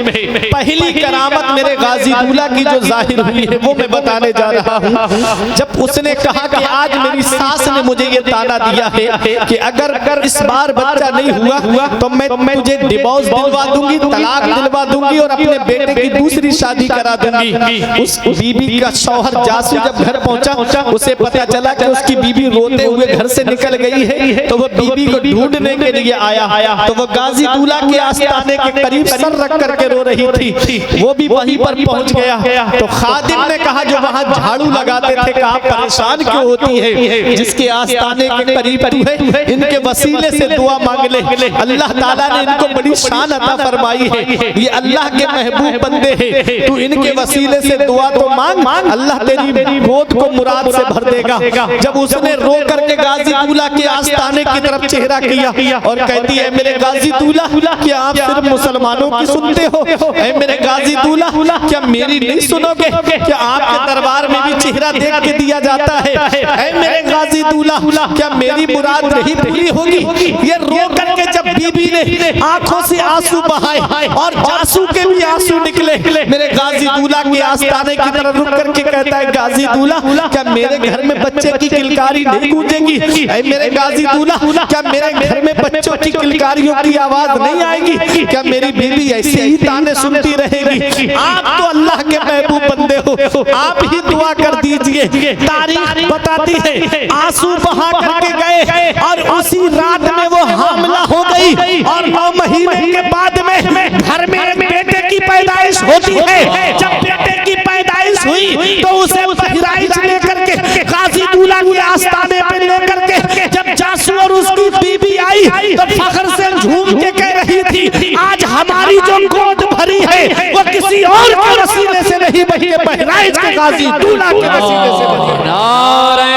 पहली करामत मेरे गाजी दूल्हा की जो जाहिर हुई है वो मैं बताने जा रहा हूँ। जब उसने कहा कि आज मेरी सास ने मुझे ये ताना दिया है कि अगर इस बार बच्चा नहीं हुआ तो मैं तुझे डिवोर्स दिलवा दूंगी, तलाक दिलवा दूंगी और अपने बेटे की दूसरी शादी करा दूंगी। उस बीबी का शौहर जासू जब घर पहुंचा, उसे पता चला कि उसकी बीबी रोते हुए घर से निकल गई है। तो वो बीबी को ढूंढने के लिए आया तो वो गाजी दूल्हा के आस्ताने के करीब सर रख करके रो रही थी। वो भी वहीं पर पहुंच गया। तो खादिम ने कहा जो वहां झाड़ू लगाते थे, कहा परेशान क्यों होती है, जिसके आस्ताने के करीब तू है, इनके वसीले से दुआ मांग ले। अल्लाह ताला ने इनको बड़ी शान अता फरमाई है, ये अल्लाह के महबूब बंदे हैं, तू इनके वसीले से दुआ तो मांग, अल्लाह तेरी गोद को मुराद से भर देगा। जब उसने रो करके गाजी दूल्हा के आस्ताने की तरफ चेहरा किया और कहती है मेरे गाजी दूल्हा क्या आप सिर्फ मुसलमानों की सुनते हो? ऐ मेरे गाजी दूल्हा क्या मेरी नहीं सुनोगे? क्या आपके दरबार में भी चेहरा देख के दिया जाता है? ऐ मेरे गाजी दूल्हा क्या मेरी मुराद नहीं पूरी होगी? ये रो करके जब बीबी ने आंखों से आंसू बहाए और जासू के भी आंसू निकले, मेरे गाजी दूल्हा के आस्ताने की तरफ रुक करके कहता है गाजी दूल्हा क्या मेरे घर में बच्चे की किलकारी नहीं गूंजेगी? ऐ मेरे गाजी दूल्हा क्या मेरे घर में बच्चों की किलकारियों की आवाज नहीं आएगी? क्या मेरी बीबी ऐसे ही ताने सुनती रहेगी? आप तो अल्लाह के महबूब बंदे हो, आप ही दुआ कर दीजिए। तारीख बताती है आंसू बहा करके गए और उसी रात में वो हामला हो गई और 9 महीने के बाद में घर में एक बेटे की पैदाइश होती है। जब बेटे की पैदाइश हुई तो उसे बहराइच लेकर के गाजी दूल्हा के आस्ताने पे लेकर के जब जासू और उसकी बीबी आई तो फख्र से झूम के कह रही थी आज हमारी जो गोद भरी है वो किसी और के वसीले से नहीं बल्कि बहराइच के गाजी दूल्हा के वसीले से बनी है। नारे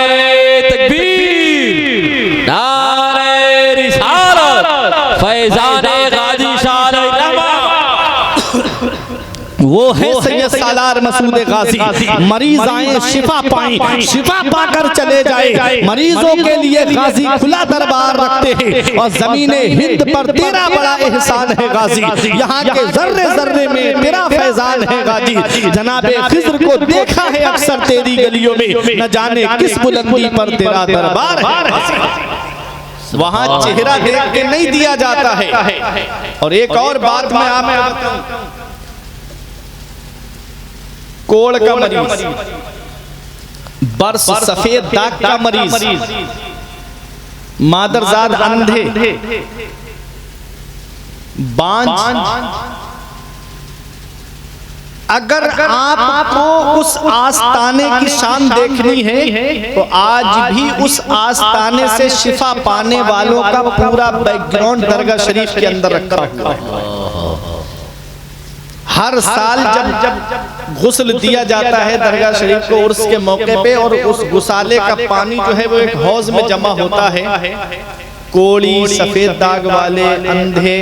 तकबीर, नारे रिसालत, फैजाने गाजी शान वो है सैयद सालार मसूद गाजी। मरीज आए शिफा पाएं, शिफा पाकर चले जाए। मरीजों के लिए गाजी खुला दरबार रखते हैं और जमीने हिंद पर तेरा बड़ा एहसान है गाजी। यहाँ के जर्रे जर्रे में तेरा फैजान है गाजी। जनाबे खिज्र को देखा है अक्सर तेरी गलियों में, न जाने किस बुलंदी पर तेरा दरबार है। वहाँ चेहरा देख के नहीं दिया जाता है। और एक और बात मैं आपको बताऊं, कोड़ का मरीज, बर्स सफेद दाग का मरीज, मादरजाद अंधे, बांझ, अगर आपको उस आस्ताने की शान देखनी है तो आज भी उस आस्ताने से शिफा पाने वालों का पूरा बैकग्राउंड दरगाह शरीफ के अंदर रखा हुआ है। हर साल जब गुस्ल दिया जाता है दरगाह शरीफ को उर्स के मौके पे, और उस गुसाले का पानी जो है वो एक हौज में जमा होता है। कोड़ी, सफेद दाग वाले, अंधे,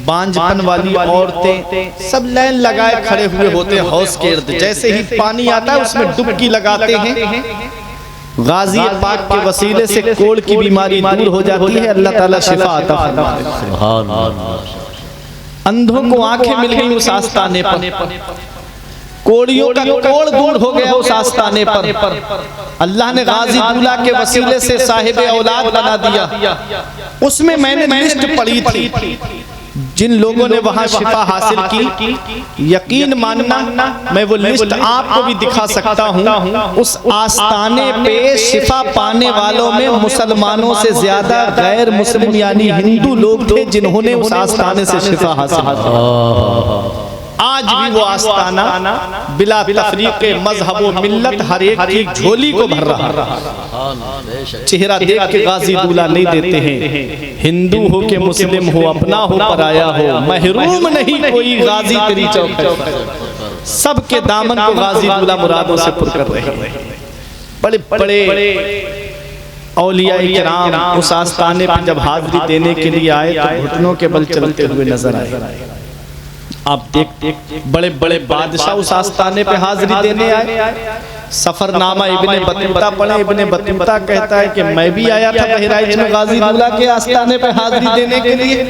बांझपन वाली औरतें सब लाइन लगाए खड़े हुए होते हैं हौज के इर्द। जैसे ही पानी आता है उसमें डुबकी लगाते हैं। गाजी पाक के वसीले से कोढ़ की बीमारी दूर हो जाती है, अल्लाह ताला शिफा अता फरमाते। अंधों को आंखें मिल गई उस आस्ताने पर, कोड़ियों का कोढ़ दूर हो गया उस आस्ताने पर। अल्लाह ने गाजी दूल्हा के वसीले से साहिब औलाद बना दिया। उसमें मैंने लिस्ट पढ़ी थी जिन लोगों ने वहां शिफा हासिल की, यकीन मानना मैं वो लिस्ट आपको भी दिखा सकता हूं। उस आस्ताने पे शिफा पाने वालों में मुसलमानों से ज्यादा गैर मुस्लिम यानी हिंदू लोग थे जिन्होंने उस आस्ताने से शिफा हासिल की। आज भी वो आस्ताना बिला तफरीक मजहब व मिल्लत हर एक की झोली को भर रहा। चेहरा देख के गाजी दूल्हा नहीं देते हैं, हिंदू हो के मुस्लिम हो, अपना हो पराया हो, महरूम नहीं कोई गाजी तेरी चौखट। सबके दामन को गाजी दूल्हा मुरादों से पुर कर रहे हैं। बड़े बड़े औलिया किराम उस आस्ताने पर जब हाजिरी देने के लिए आए तो घुटनों के बल चलते हुए नजर आए। आप देख बड़े बड़े बादशाह उस आस्ताने पे हाजिरी देने आए। सफरनामा इब्ने बतूता पढ़े। इब्ने बतूता कहता है कि मैं भी आया था बहराइच में गाजी दूल्हा के आस्ताने पे हाजिरी देने के लिए।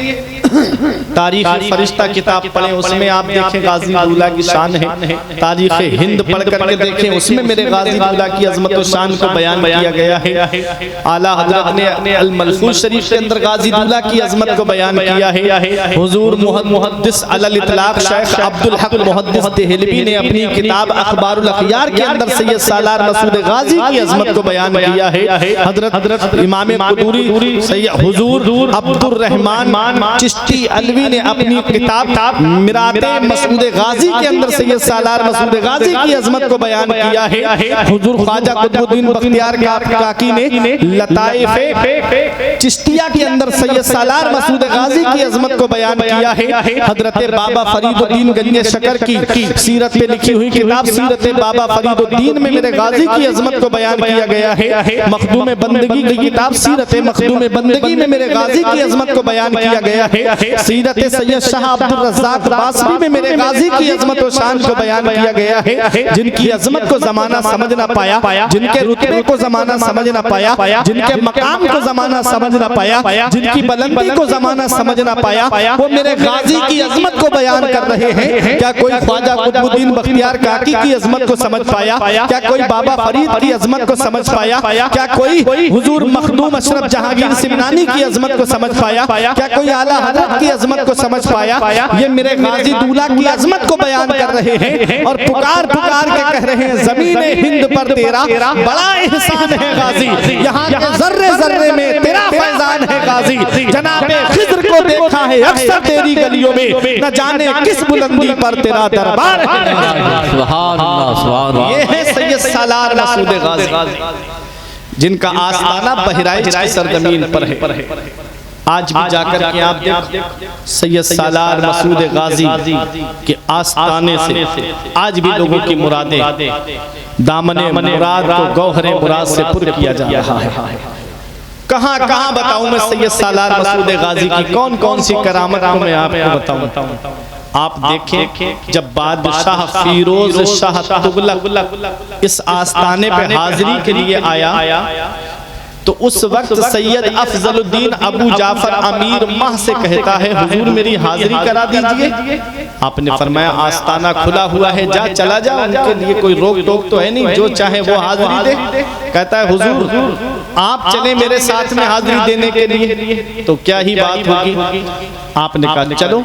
तारीख फरिश्ता किताब पढ़े, उसमें आप देखें गाजी दूल्हा की शान है। तारीख हिंद पढ़ करके देखें, उसमें मेरे गाजी दूल्हा की अजमत और शान को बयान किया गया है। आला हजरत ने अल मलफूज शरीफ के अंदर गाजी दूल्हा की अजमत को बयान किया है। हुजूर मुहद्दिस अलल इतलाक शेख अब्दुल हक मुहद्दिस देहलवी ने अपनी किताब अखबारुल अखयार के अंदर सैयद सालार मसूद गाजी की अजमत को बयान किया है। हजरत इमाम कुदूरी सैयद हुजूर अब्दुल रहमान चिश्ती अलवी ने अपनी किताब मिराते मसूद गाजी के अंदर सैयद सालार मसूद गाजी की अजमत को बयान किया है। हुजूर ख्वाजा कुतुबुद्दीन बख्तियार काकी ने लताइफ चिश्तिया के अंदर सैयद सालार मसूद गाजी की अजमत को बयान किया है। हजरत बाबा फरीदुद्दीन गंजे शकर की सीरत पे लिखी हुई किताब सीरत बाबा फरीदुद्दीन में मेरे गाजी की अजमत को बयान किया गया है। मखदूम बंदगी की किताब सीरत मखदूम बंदगी में मेरे गाजी की अजमत को बयान किया गया है। सीरत सैयद शाह अब्दुल रज़्ज़ाक बासरी में मेरे गाजी की अजमत और शान को बयान किया गया है। जिनकी अजमत को जमाना समझ ना पाया, जिनके रुतबे को जमाना समझ ना पाया, जिनके मकाम को जमाना समझ ना पाया, जिनकी बुलंदी को जमाना समझ ना पाया, वो मेरे गाजी की अजमत को बयान कर रहे हैं। क्या कोई ख्वाजा कुतुबुद्दीन बख्तियार काकी की अजमत को समझ पाया? क्या कोई बाबा फरीद की अजमत को समझ पाया? क्या कोई हुजूर मखदूम अशरफ जहांगीर सिमनानी की अजमत को समझ पाया? क्या कोई आला हज़रत की अजमत को समझ पाया? ये मेरे गाजी दूल्हा की अजमत को बयान कर रहे हैं और पुकार पुकार के कह रहे हैं ज़मीने हिंद पर तेरा बड़ा एहसान है गाजी, यहाँ के जर्रे जर्रे में तेरा फैजान है गाजी। जनाबे खिज़्र को देखा है अक्सर तेरी गलियों में, न जाने किस बुलंदी पर तेरा दरबार है। सुभान अल्लाह, सुभान अल्लाह। ये है सैयद सालार मसूद गाजी जिनका आस्ताना बहराइच की सरजमीन पर है। आज भी जाकर के आप देख सैयद सालार मसूद गाजी के आस्ताने से आज भी लोगों की मुरादें दामने मुराद को गौहरे मुराद से पुर किया जा रहा है। कहाँ कहाँ बताऊं मैं सैयद सालार मसूद गाजी की कौन कौन सी करामत को मैं आपको बताऊं। आप देखें जब बादशाह फिरोज शाह तुगलक इस आस्ताने पे हाजिरी के लिए आया तो उस वक्त सैयद अफजलुद्दीन अबू जाफर अमीर माह से कहता है हुजूर मेरी हाजिरी करा दीजिए। आपने फरमाया आस्ताना खुला हुआ है, जा चला जा, उनके लिए कोई रोक टोक तो है नहीं, जो चाहे वो हाजिरी दे। कहता है हुजूर आप चले मेरे साथ में हाजिरी देने के लिए, तो क्या ही बात होगी। आपने कहा चलो।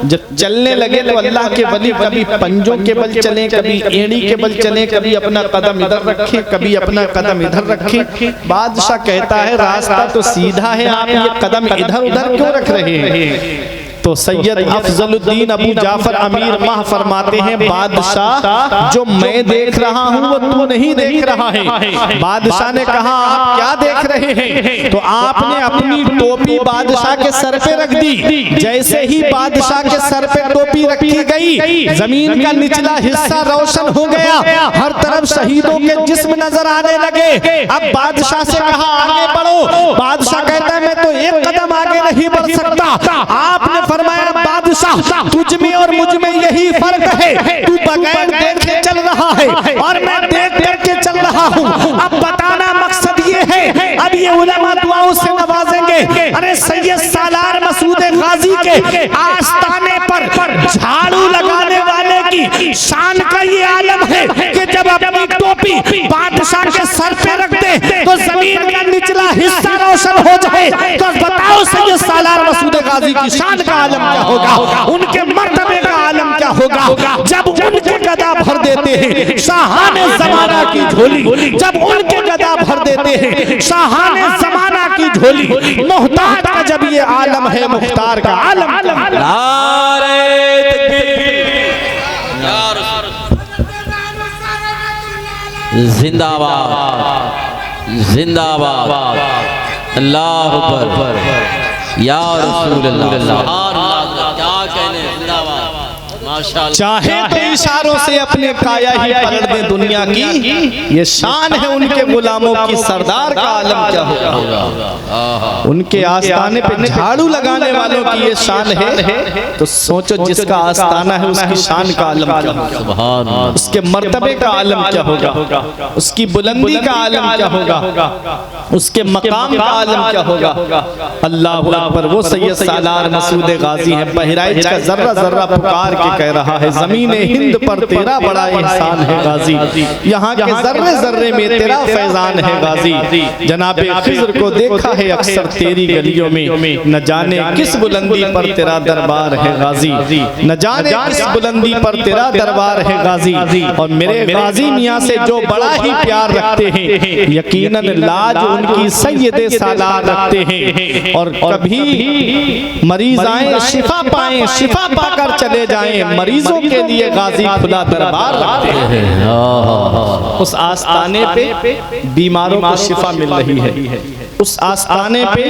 जब चलने लगे तो अल्लाह के वली कभी पंजों के बल चले, कभी एड़ी के बल चले, कभी अपना कदम इधर रखें, कभी अपना कदम इधर रखें। बादशाह कहता है रास्ता तो सीधा है, आप ये कदम इधर उधर क्यों रख रहे हैं? तो सैयद अफजलुद्दीन अबू जाफर अमीर माह फरमाते हैं बादशाह जो मैं देख रहा हूँ वो तू नहीं देख रहा है। बादशाह ने कहा आप क्या देख रहे हैं? तो आपने अपनी टोपी बादशाह के सर पे रख दी। जैसे ही बादशाह के सर पे टोपी टोपी रखी गई, जमीन का निचला हिस्सा रोशन हो गया, हर तरफ शहीदों के जिस्म नजर आने लगे। अब बादशाह से कहा आगे बढ़ो, बादशाह कहता है मैं तो एक कदम आगे नहीं बढ़ सकता। आपने फरमाया बादशाह तुझ में और मुझ में यही फर्क है, तू बगैर देखे चल रहा है और मैं देख करके चल रहा हूँ। अब बताना मकसद ये है, अब ये उलमा दुआओं से नवाजेंगे। अरे सैयद सालार मसूद गाजी के आस्थाने पर झाड़ू लगाने वाले की शान का ये आलम है कि जब अपनी टोपी बादशाह के सर पे रख दे तो जमीन का निचला हिस्सा रोशन हो जाए। तो बताओ सैयद सालार मसूद गाजी की शान का आलम क्या होगा, उनके मर्तबे का आलम क्या होगा जब उनके गदा भर देते हैं शाहाने जमाना की झोली, जब उनके गदा भर देते हैं शाहाने जमाना की झोली। मोहताज का जब ये आलम है, मुख्तार का आलम। नारे तकबीर, या जिंदाबाद जिंदाबाद, अल्लाह अकबर, या रसूल अल्लाह, क्या कहने, जिंदाबाद माशाअल्लाह। चाहे तो इशारों से अपने काया ही पलट दे दुनिया की, ये शान है उनके गुलामों की, सरदार का आलम क्या होगा। उनके आस्थाने पे झाड़ू लगाने वालों की ये शान है, तो सोचो जिसका आस्थाना है उसकी शान का आलम क्या होगा, उसके मर्तबे का आलम क्या होगा, उसकी बुलंदी का आलम क्या होगा, उसके मकाम का आलम क्या होगा। अल्लाह अकबर। वो सैयद सालार मसूद गाजी है, बहराइच का जर्रा जर्रा पुकार के कह रहा है ज़मीन हिंद पर तेरा बड़ा एहसान है गाजी, यहाँ के जर्रे जर्रे में तेरा फैजान है गाजी। जनाबे खिज़्र को देखा है अक्सर तेरी गलियों में, न जाने किस बुलंदी पर तेरा दरबार है गाजी, न जाने किस बुलंदी पर तेरा दरबार है गाजी। और मेरे गाजी मियाँ से जो बड़ा ही प्यार रखते हैं, यकीनन लाज उनकी सैयदे सालार रखते हैं। और कभी मरीज आए शिफा पाएं, शिफा पाकर चले जाएं, मरीजों के लिए गाजी खुला दरबार रखते हैं। उस आस्थाने पे बीमारों को शिफा मिल रही है, उस आस्थाने पे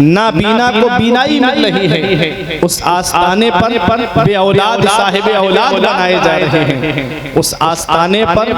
नाबीना को बीनाई मिल रही है, उस आस्थाने पर बेऔलाद साहिब औलाद बनाए जा रहे हैं, उस आस्थाने पर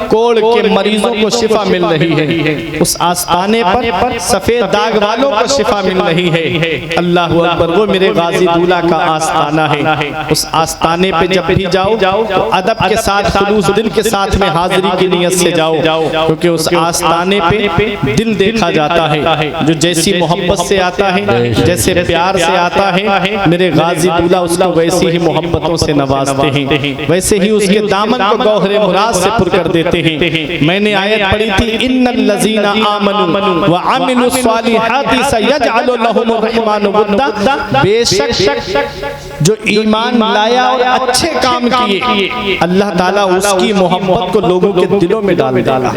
कोढ़ के मरीजों को शिफा मिल रही है, उस आस्थाने पर सफेद दाग वालों को शिफा मिल रही है। अल्लाह अकबर। वो मेरे गाजी दूल्हा का आस्थाना है। उस आस्थाने पे जब भी जाओ तो अदब के साथ, खुलूस दिल के साथ में हाजिरी की नियत से जाओ, क्योंकि उस आस्थाने पे दिल देखा जाता है, जो जैसी मोहब्बत से आता है, जैसे प्यार से आता है, मेरे गाजी दूल्हा उसको वैसी ही मोहब्बतों से नवाजते हैं, वैसे ही उसके दामन को गौहरे मुराद से पुर कर देते हैं। मैंने आयत पढ़ी थी, इन्नल लज़ीना आमनू व अमिलुस सालिहाति सयजअलु लहुमुर रहमानु वुद्दा। बेशक जो ईमान लाया और अच्छे काम किए, अल्लाह ताला उसकी मोहब्बत को लोगों के दिलों में डाल देगा।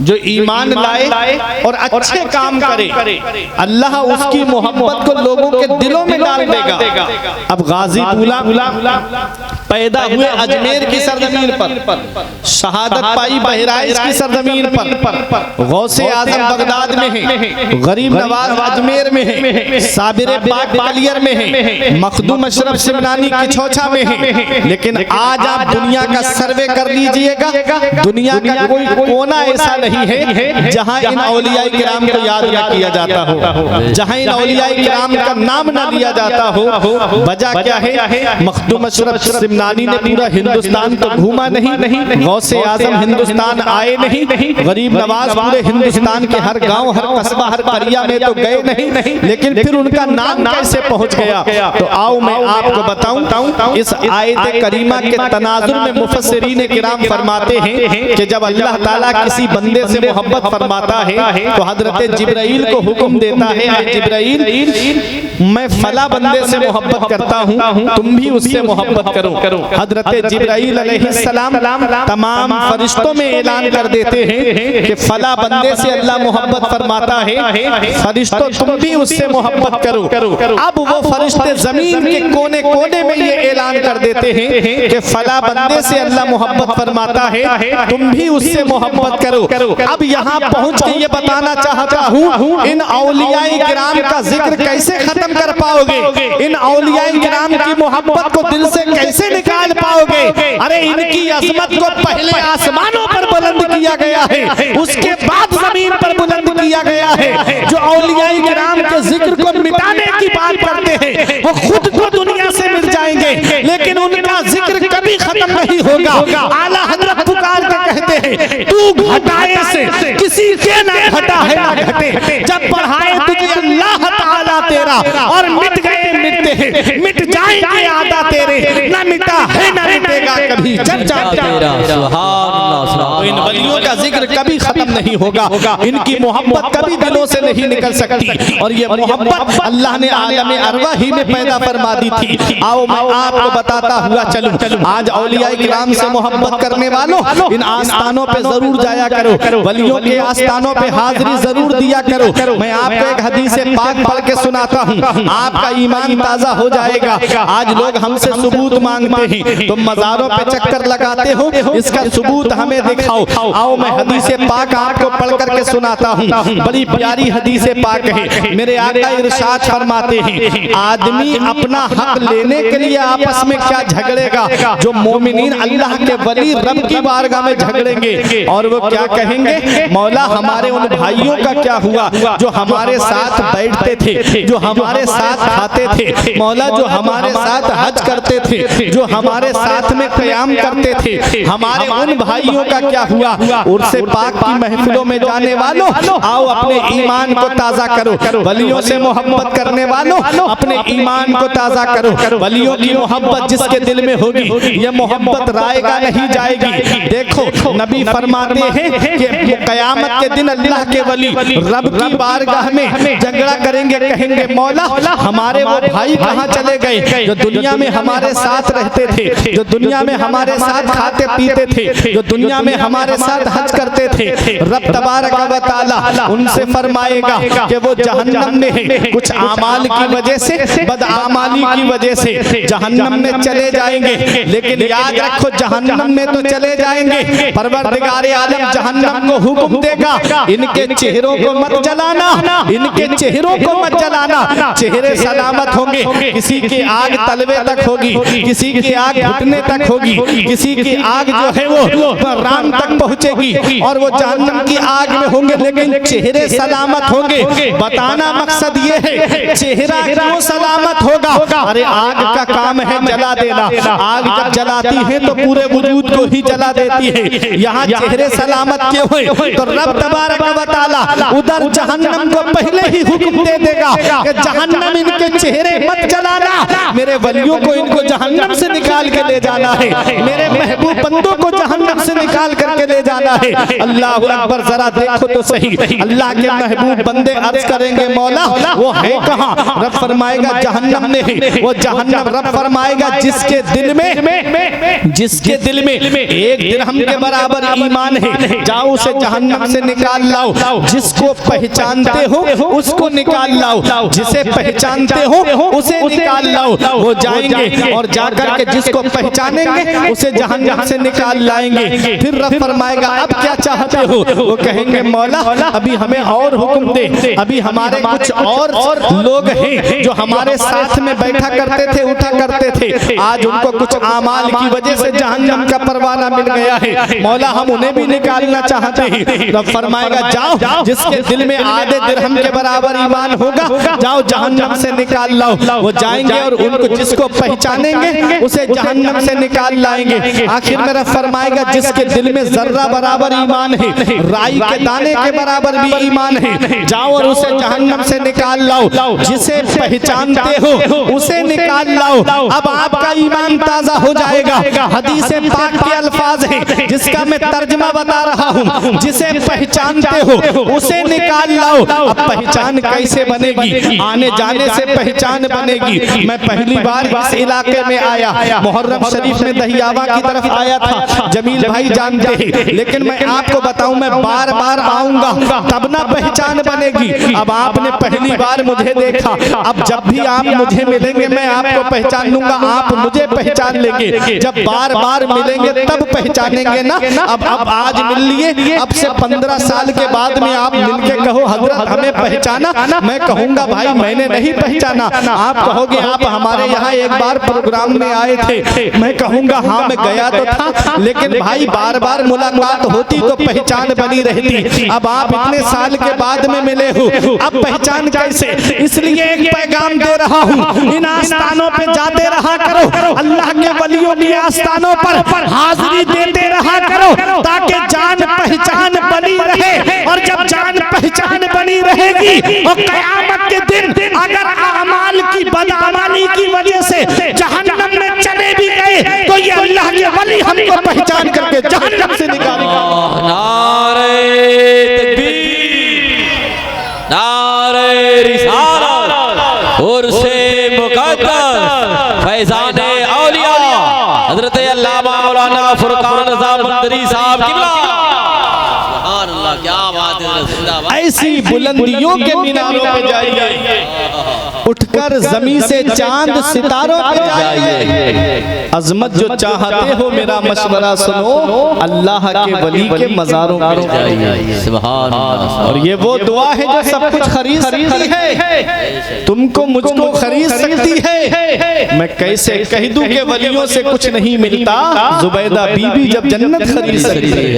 जो ईमान लाए और अच्छे काम करे, अल्लाह उसकी मोहब्बत को लोगों के दिलों में डाल देगा। अब गाजी दूल्हा पैदा हुए अजमेर की सरजमीन पर, शहादत पाई बहराइच की सरजमीन पर, गौसे आजम बगदाद में है, गरीब नवाज अजमेर में है, साबिर पाक ग्वालियर में है, मखदूम अशरफ सिमनानी की छौछा में है। लेकिन आज आप दुनिया का सर्वे कर लीजिएगा, दुनिया का कोई कोना ऐसा नहीं है जहां इन औलिया किराम को याद न किया जाता हो, जहां इन औलिया किराम का नाम न लिया जाता हो। वजह क्या है? मखदूम अशरफ सिमनानी ने पूरा हिंदुस्तान तो घूमा नहीं, गौसे आजम हिंदुस्तान आए नहीं, गरीब नवाज पूरे हिंदुस्तान के हर गांव, हर कस्बा, हर करिया में तो गए नहीं, लेकिन फिर उनका नाम कैसे पहुंच गया? तो आओ मैं आपको बताऊं। इस आयत करीमा के तनाजुर में मुफस्सिरीन किराम फरमाते हैं कि जब अल्लाह ताला किसी बंदे से मोहब्बत फरमाता है तो हजरत जिब्राइल को हुक्म देता है, जिब्राइल मैं फला बंदे से मोहब्बत करता हूँ, तुम भी उससे मोहब्बत करो। हजरत जिब्राइल अलैहिस्सलाम तमाम फरिश्तों में ऐलान कर देते हैं कि फला बंदे से अल्लाह मोहब्बत फरमाता है, फरिश्तों तुम भी उससे मोहब्बत करो। अब वो फरिश्ते जमीन के कोने कोने में ये ऐलान ऐलान कर देते हैं कि फला बंदे से अल्लाह मोहब्बत फरमाता है, तुम भी उससे मोहब्बत करो। अब यहाँ पहुँच के ये बताना चाहता हूँ, इन औलियाए किराम का जिक्र कैसे खत्म कर पाओगे, इन औलियाए किराम की मोहब्बत को दिल से कैसे निकाल पाओगे। अरे इनकी अजमत को पहले आसमानों पर बुलंद किया गया है, उसके बाद जमीन पर बुलंद किया गया है। जो औलियाए किराम के जिक्र को मिटाने की बात करते हैं वो खुद को दुनिया से मिट जाएंगे, लेकिन उनका जिक्र कभी खत्म नहीं होगा। आला हजरत पुकार के कहते हैं, तू घटाए से किसी के ना घटा है ना घटे, जब पढ़ाए तुझे अल्लाह ताला तेरा, और मिट गए मिटते हैं, मिट जाएंगे आदा तेरे, ना मिटा है ना मिटेगा कभी चर्चा तेरा। तो इन वलियों का जिक्र कभी खत्म नहीं होगा, इनकी मोहब्बत कभी दिलों से नहीं निकल सकती, और ये मोहब्बत अल्लाह ने आलम अरवा ही में पैदा फरमा दी थी। आओ मैं आपको बताता हुआ चलूं, आज औलियाए किराम से मोहब्बत करने वालों इन आस्थानों पे जरूर जाया करो, वलियों के आस्थानों पे हाजिरी जरूर दिया करो। मैं आपको एक हदीस पाक पढ़ के सुनाता हूँ, आपका ईमान ताजा हो जाएगा। आज लोग हमसे सबूत मांगते हैं, तुम मज़ारों पे चक्कर लगाते हो, इसका सबूत हमें दिखाओ। आओ मैं हदीस पाक आपको पढ़ करके सुनाता हूँ, बड़ी प्यारी हदीस पाक है। मेरे आका इरशाद फरमाते हैं, आदमी अपना हक लेने के लिए आपस में क्या झगड़ेगा, जो मोमिनीन अल्लाह के वली रब की बारगाह में झगड़ेंगे, और वो क्या कहेंगे, मौला हमारे उन भाइयों का क्या हुआ जो हमारे साथ बैठते थे, जो हमारे साथ खाते थे, मौला जो हमारे साथ हज करते थे, जो हमारे साथ में क़याम करते थे, हमारे उन भाइयों का क्या हुआ। उर्स पाक की महफिलों में जाने वालों, आओ अपने ईमान को ताजा करो, वलियों से मोहब्बत करने वालों अपने ईमान को ताजा करो। वलियों की मोहब्बत जिसके दिल में होगी, ये मोहब्बत रायगा नहीं जाएगी। देखो नबी फरमाते हैं कि क़यामत के दिन अल्लाह के वली रब की बारगाह में झगड़ा करेंगे, कहेंगे मौला हमारे वो भाई कहाँ चले गए जो दुनिया में हमारे साथ रहते थे, जो दुनिया में हमारे साथ खाते पीते थे, जो दुनिया में हमारे साथ हज करते थे। रब तबारक व तआला उनसे फरमाएगा कि वो जहन्नम में है, कुछ आमाल की वजह से, बदआमाली की वजह से जहन्नम में चले जाएंगे। लेकिन याद रखो जहन्नम में तो चले जाएंगे, परवरदिगार आलम जहन्नम को हुक्म देगा, इनके चेहरों को मत जलाना, इनके चेहरों को मत जलाना, चेहरे सलामत होंगे। किसी की आग तलवे तक होगी, किसी की आग घुटने तक होगी, किसी की आग जो है वो राम तक पहुंचेगी, और वो जहन्नम की आग में होंगे, लेकिन चेहरे सलामत होंगे। बताना मकसद ये है, चेहरा क्यों सलामत होगा। अरे आग का काम है जला देना, आग जब जलाती है तो पूरे वजूद को ही जला देती है। यहाँ चेहरे सलामत क्यों हुए, तो रब तबारक व तआला उधर जहन्नम को पहले ही हुक्म दे देगा कि जहन्नम इनके चेहरे मत जलाना, मेरे वलियों को इनको जहन्नम से निकाल के ले जाना है, मेरे महबूब बंदों को जहन्नम से निकाल करके ले जाना है। अल्लाह अकबर, जरा देखो तो सही, अल्लाह के महबूब बंदे अर्ज करेंगे मौला वो है कहाँ। रब फरमाएगा जहन्नम में है, वो जहन्नम रब फरमाएगा जिसके दिल में, जिसके दिल में एक दिरहम के बराबर ईमान है, जाओ उसे जहन्नम से निकाल लाओ। जिसको पहचानते हो उसको निकाल लाओ, जिसे पहचानते हो उसे निकाल लाओ। वो जाएंगे और जाकर के जिसको पहचानेंगे उसे जहन्नम से निकाल लाएंगे। फिर रब फरमाएगा अब क्या चाहते हो, वो कहेंगे मौला अभी हमें और हुक्म दे, अभी हमारे कुछ और लोग हैं जो हमारे साथ में बैठा करते थे, उठा करते थे, आज उनको कुछ आमाल की वजह से जहन्नम का परवाना मिल गया है, मौला हम उन्हें भी निकालना चाहते हैं। रब फरमाएगा जाओ, जिसके दिल में आधे दिरहम के बराबर ईमान होगा, जाओ जहन्नम से निकाल लाओ। वो जाएंगे और उनको जिसको पहचानेंगे उसे जहन्नम से निकाल लाएंगे। आखिर में रब फरमाएगा जिसके दिल में जर्रा बराबर ईमान है, राई के दाने के बराबर भी ईमान है, जाओ और उसे जहन्नम से निकाल लाओ। जिसे पहचानते हो उसे निकाल लाओ, अब आपका ईमान ताजा हो जाएगा। हदीस पाक के अल्फाज हैं जिसका मैं तर्जुमा बता रहा हूँ, जिसे पहचानते हो उसे निकाल लाओ। अब पहचान कैसे बनेगी, आने जाने से पहचान बनेगी, मैं पहली बार इस इलाके में आया, मुहर्रम शरीफ में दहियावा की तरफ आया था, जमील भाई जानते हैं, लेकिन मैं आपको बताऊं मैं बार बार आऊंगा तब ना पहचान बनेगी। अब आपने पहली बार मुझे देखा, अब जब भी आप मुझे मिलेंगे मैं आपको पहचान लूंगा, आप मुझे पहचान लेंगे। जब बार बार मिलेंगे तब पहचानेंगे ना। अब आज मिल लिए, अब से 15 साल के बाद में आप मिलके कहो हजरत हमें पहचाना, मैं कहूंगा भाई मैंने नहीं पहचाना। आप कहोगे आप हमारे यहाँ एक बार प्रोग्राम में आए थे, मैं कहूंगा हाँ मैं गया तो था, लेकिन भाई बार बार मुलाकात होती तो पहचान बनी रहती। अब आप इतने साल के बाद में मिले हो, अब पहचान कैसे? इसलिए एक पैगाम दे रहा हूँ, इन आस्थानों पे जाते रहा करो, अल्लाह के वलियों के आस्थानों पर हाजिरी देते रहा करो, ताकि जान पहचान बनी रहे। और जब जान पहचान बनी रहेगी और क़यामत के दिन अगर अमाल की बदअमली की वजह से जहन्नम में चले भी गए तो ये अल्लाह के वली हमको पहचान करके जहन्नम से निकालेगा। नारे तकबीर, नारे रिसालत, उर्से मुक़द्दस, फैज़ाने औलिया हज़रत अल्लामा मौलाना फुरकान निज़ाम बंदरी साहब की क्या बात है। ऐसी बुलंदियों के मीनारों पे जाइए, उठकर जमीन से चांद सितारों पे जाइए। अजमत जो चाहते हो मेरा मशवरा सुनो, अल्लाह के वली के मज़ारों पे जाइए। सुभान अल्लाह। और ये वो दुआ है जो सब कुछ खरीद सकती है, तुमको मुझको खरीद सकती है। मैं कैसे कह दूं कि वलियों से कुछ नहीं मिलता, जुबैदा बीबी जब जन्नत खरीद सकती है।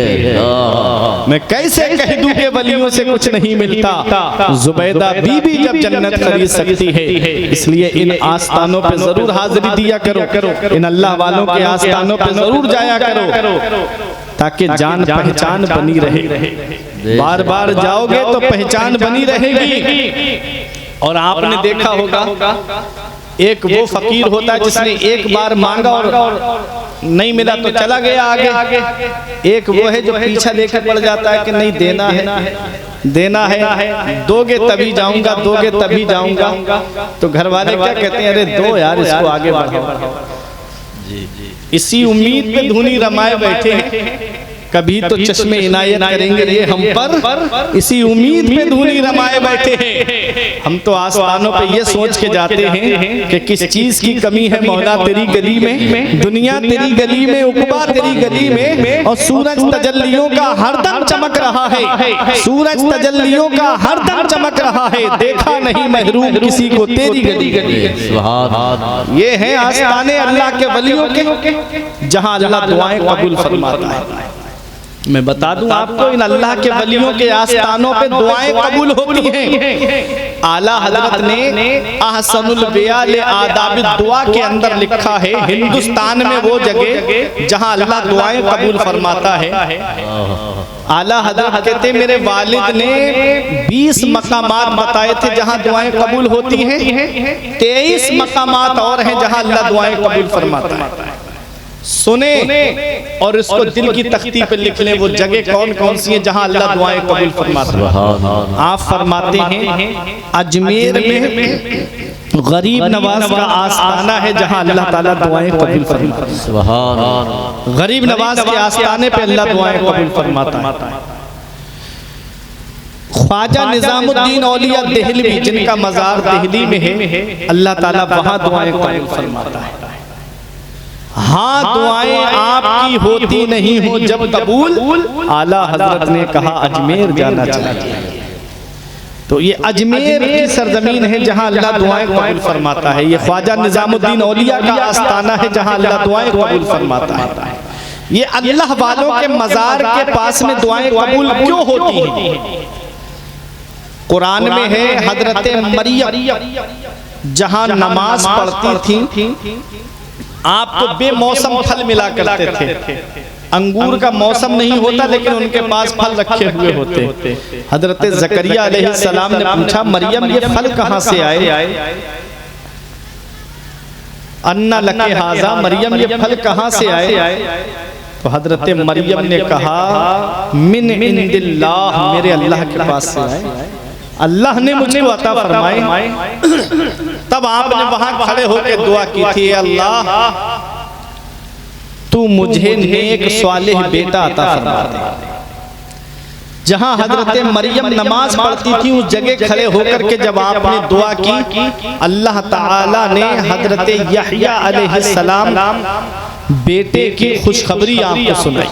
मैं कैसे कह दूं कि वलियों से कुछ नहीं मिलता, जुबैदा बीबी जब जन्नत खरीद सकती है। इसलिए इन आस्थानों पे जरूर हाजिरी दिया करो, इन अल्लाह वालों के आस्थानों पे जरूर जाया करो, ताकि जान पहचान बनी रहे। बार बार जाओगे तो पहचान बनी रहेगी। और आपने देखा होगा एक वो फकीर होता है जिसने एक बार मांगा और नहीं मिला तो चला गया आगे। एक वो है जो पीछा लेकर पड़ जाता है कि नहीं देना है, दोगे तभी जाऊंगा, दोगे तभी जाऊंगा। तो घर वाले क्या कहते हैं, अरे दो यार इसको आगे बढ़ाओ। इसी उम्मीद पे धुनी रमाए बैठे हैं, कभी तो चश्मे इनायत करेंगे ये हम पर, इसी उम्मीद पे धुनी रमाए बैठे हैं। हम तो आस्थानों पे ये सोच के जाते हैं कि किस चीज की कमी है मौला तेरी गली में, दुनिया तेरी गली में, उक़बा तेरी गली में। और सूरज तजल्लियों का हरदम चमक रहा है, सूरज तजल्लियों का हरदम चमक रहा है, देखा नहीं महरूम किसी को तेरी गली। ये है आस्थाने अल्लाह के वलियों के, जहां अल्लाह दुआएं कबूल फरमाता है। मैं बता दूं आपको, इन अल्लाह के वलियों के आस्थानों पे दुआएं कबूल होती हैं। आला हजरत ने अहसनुल बयान आदाब दुआ के अंदर लिखा है, हिंदुस्तान में वो जगह जहां अल्लाह दुआएं कबूल फरमाता है। आला हजरत कहते मेरे वालिद ने 20 मकामात बताए थे जहां दुआएं कबूल होती हैं, 23 मकामात और हैं जहां अल्लाह दुआएं कबूल फरमाता है। सुने और इसको दिल की तख्ती पे लिख लें, वो जगह कौन कौन सी है जहां अल्लाह दुआएं कबूल फरमाता है। आप फरमाते हैं अजमेर में गरीब नवाज का आस्थाना है जहां अल्लाह ताला दुआएं कबूल फरमाता है। सुभान अल्लाह। गरीब नवाज के आस्थाने पे अल्लाह दुआएं कबूल फरमाता है। ख्वाजा निजामुद्दीन औलिया देहलवी जिनका मजार दिल्ली में है, अल्लाह ताला वहां दुआएं कबूल फरमाता है। हाँ दुआएं आपकी होती नहीं हो जब कबूल, आला हजरत ने कहा अजमेर जाना चाहिए। तो ये अजमेर की सरजमीन है जहां अल्लाह दुआएं कबूल फरमाता है। ये ख्वाजा निजामुद्दीन औलिया का आस्थाना है जहां अल्लाह दुआएं कबूल फरमाता है। ये अल्लाह वालों के मजार के पास में दुआएं कबूल क्यों होती हैं? कुरान में है हजरत मरियम जहां नमाज पढ़ती थी, आपको बेमौसम फल मिला करते थे। अंगूर का मौसम नहीं होता लेकिन उनके पास फल रखे हुए होते। हजरत ज़करिया अलैहिस्सलाम ने पूछा मरियम ये फल कहाँ से आए? अन्ना लके हाजा, मरियम ये फल कहाँ से आए? तो हजरत मरियम ने कहा मिन इंदिल्लाह, मेरे अल्लाह के पास से आए। अल्लाह ने मुझको अता फरमाए। तब आपने वहां खड़े होकर दुआ की थी, अल्लाह तू मुझे नेक स्वालिह बेटा अता फरमा दे। जहां हजरत मरियम नमाज पढ़ती थी उस जगह खड़े होकर के जब आपने दुआ की, अल्लाह ताला ने हजरत यहया अलैहिस्सलाम बेटे की खुशखबरी आपको सुनाई।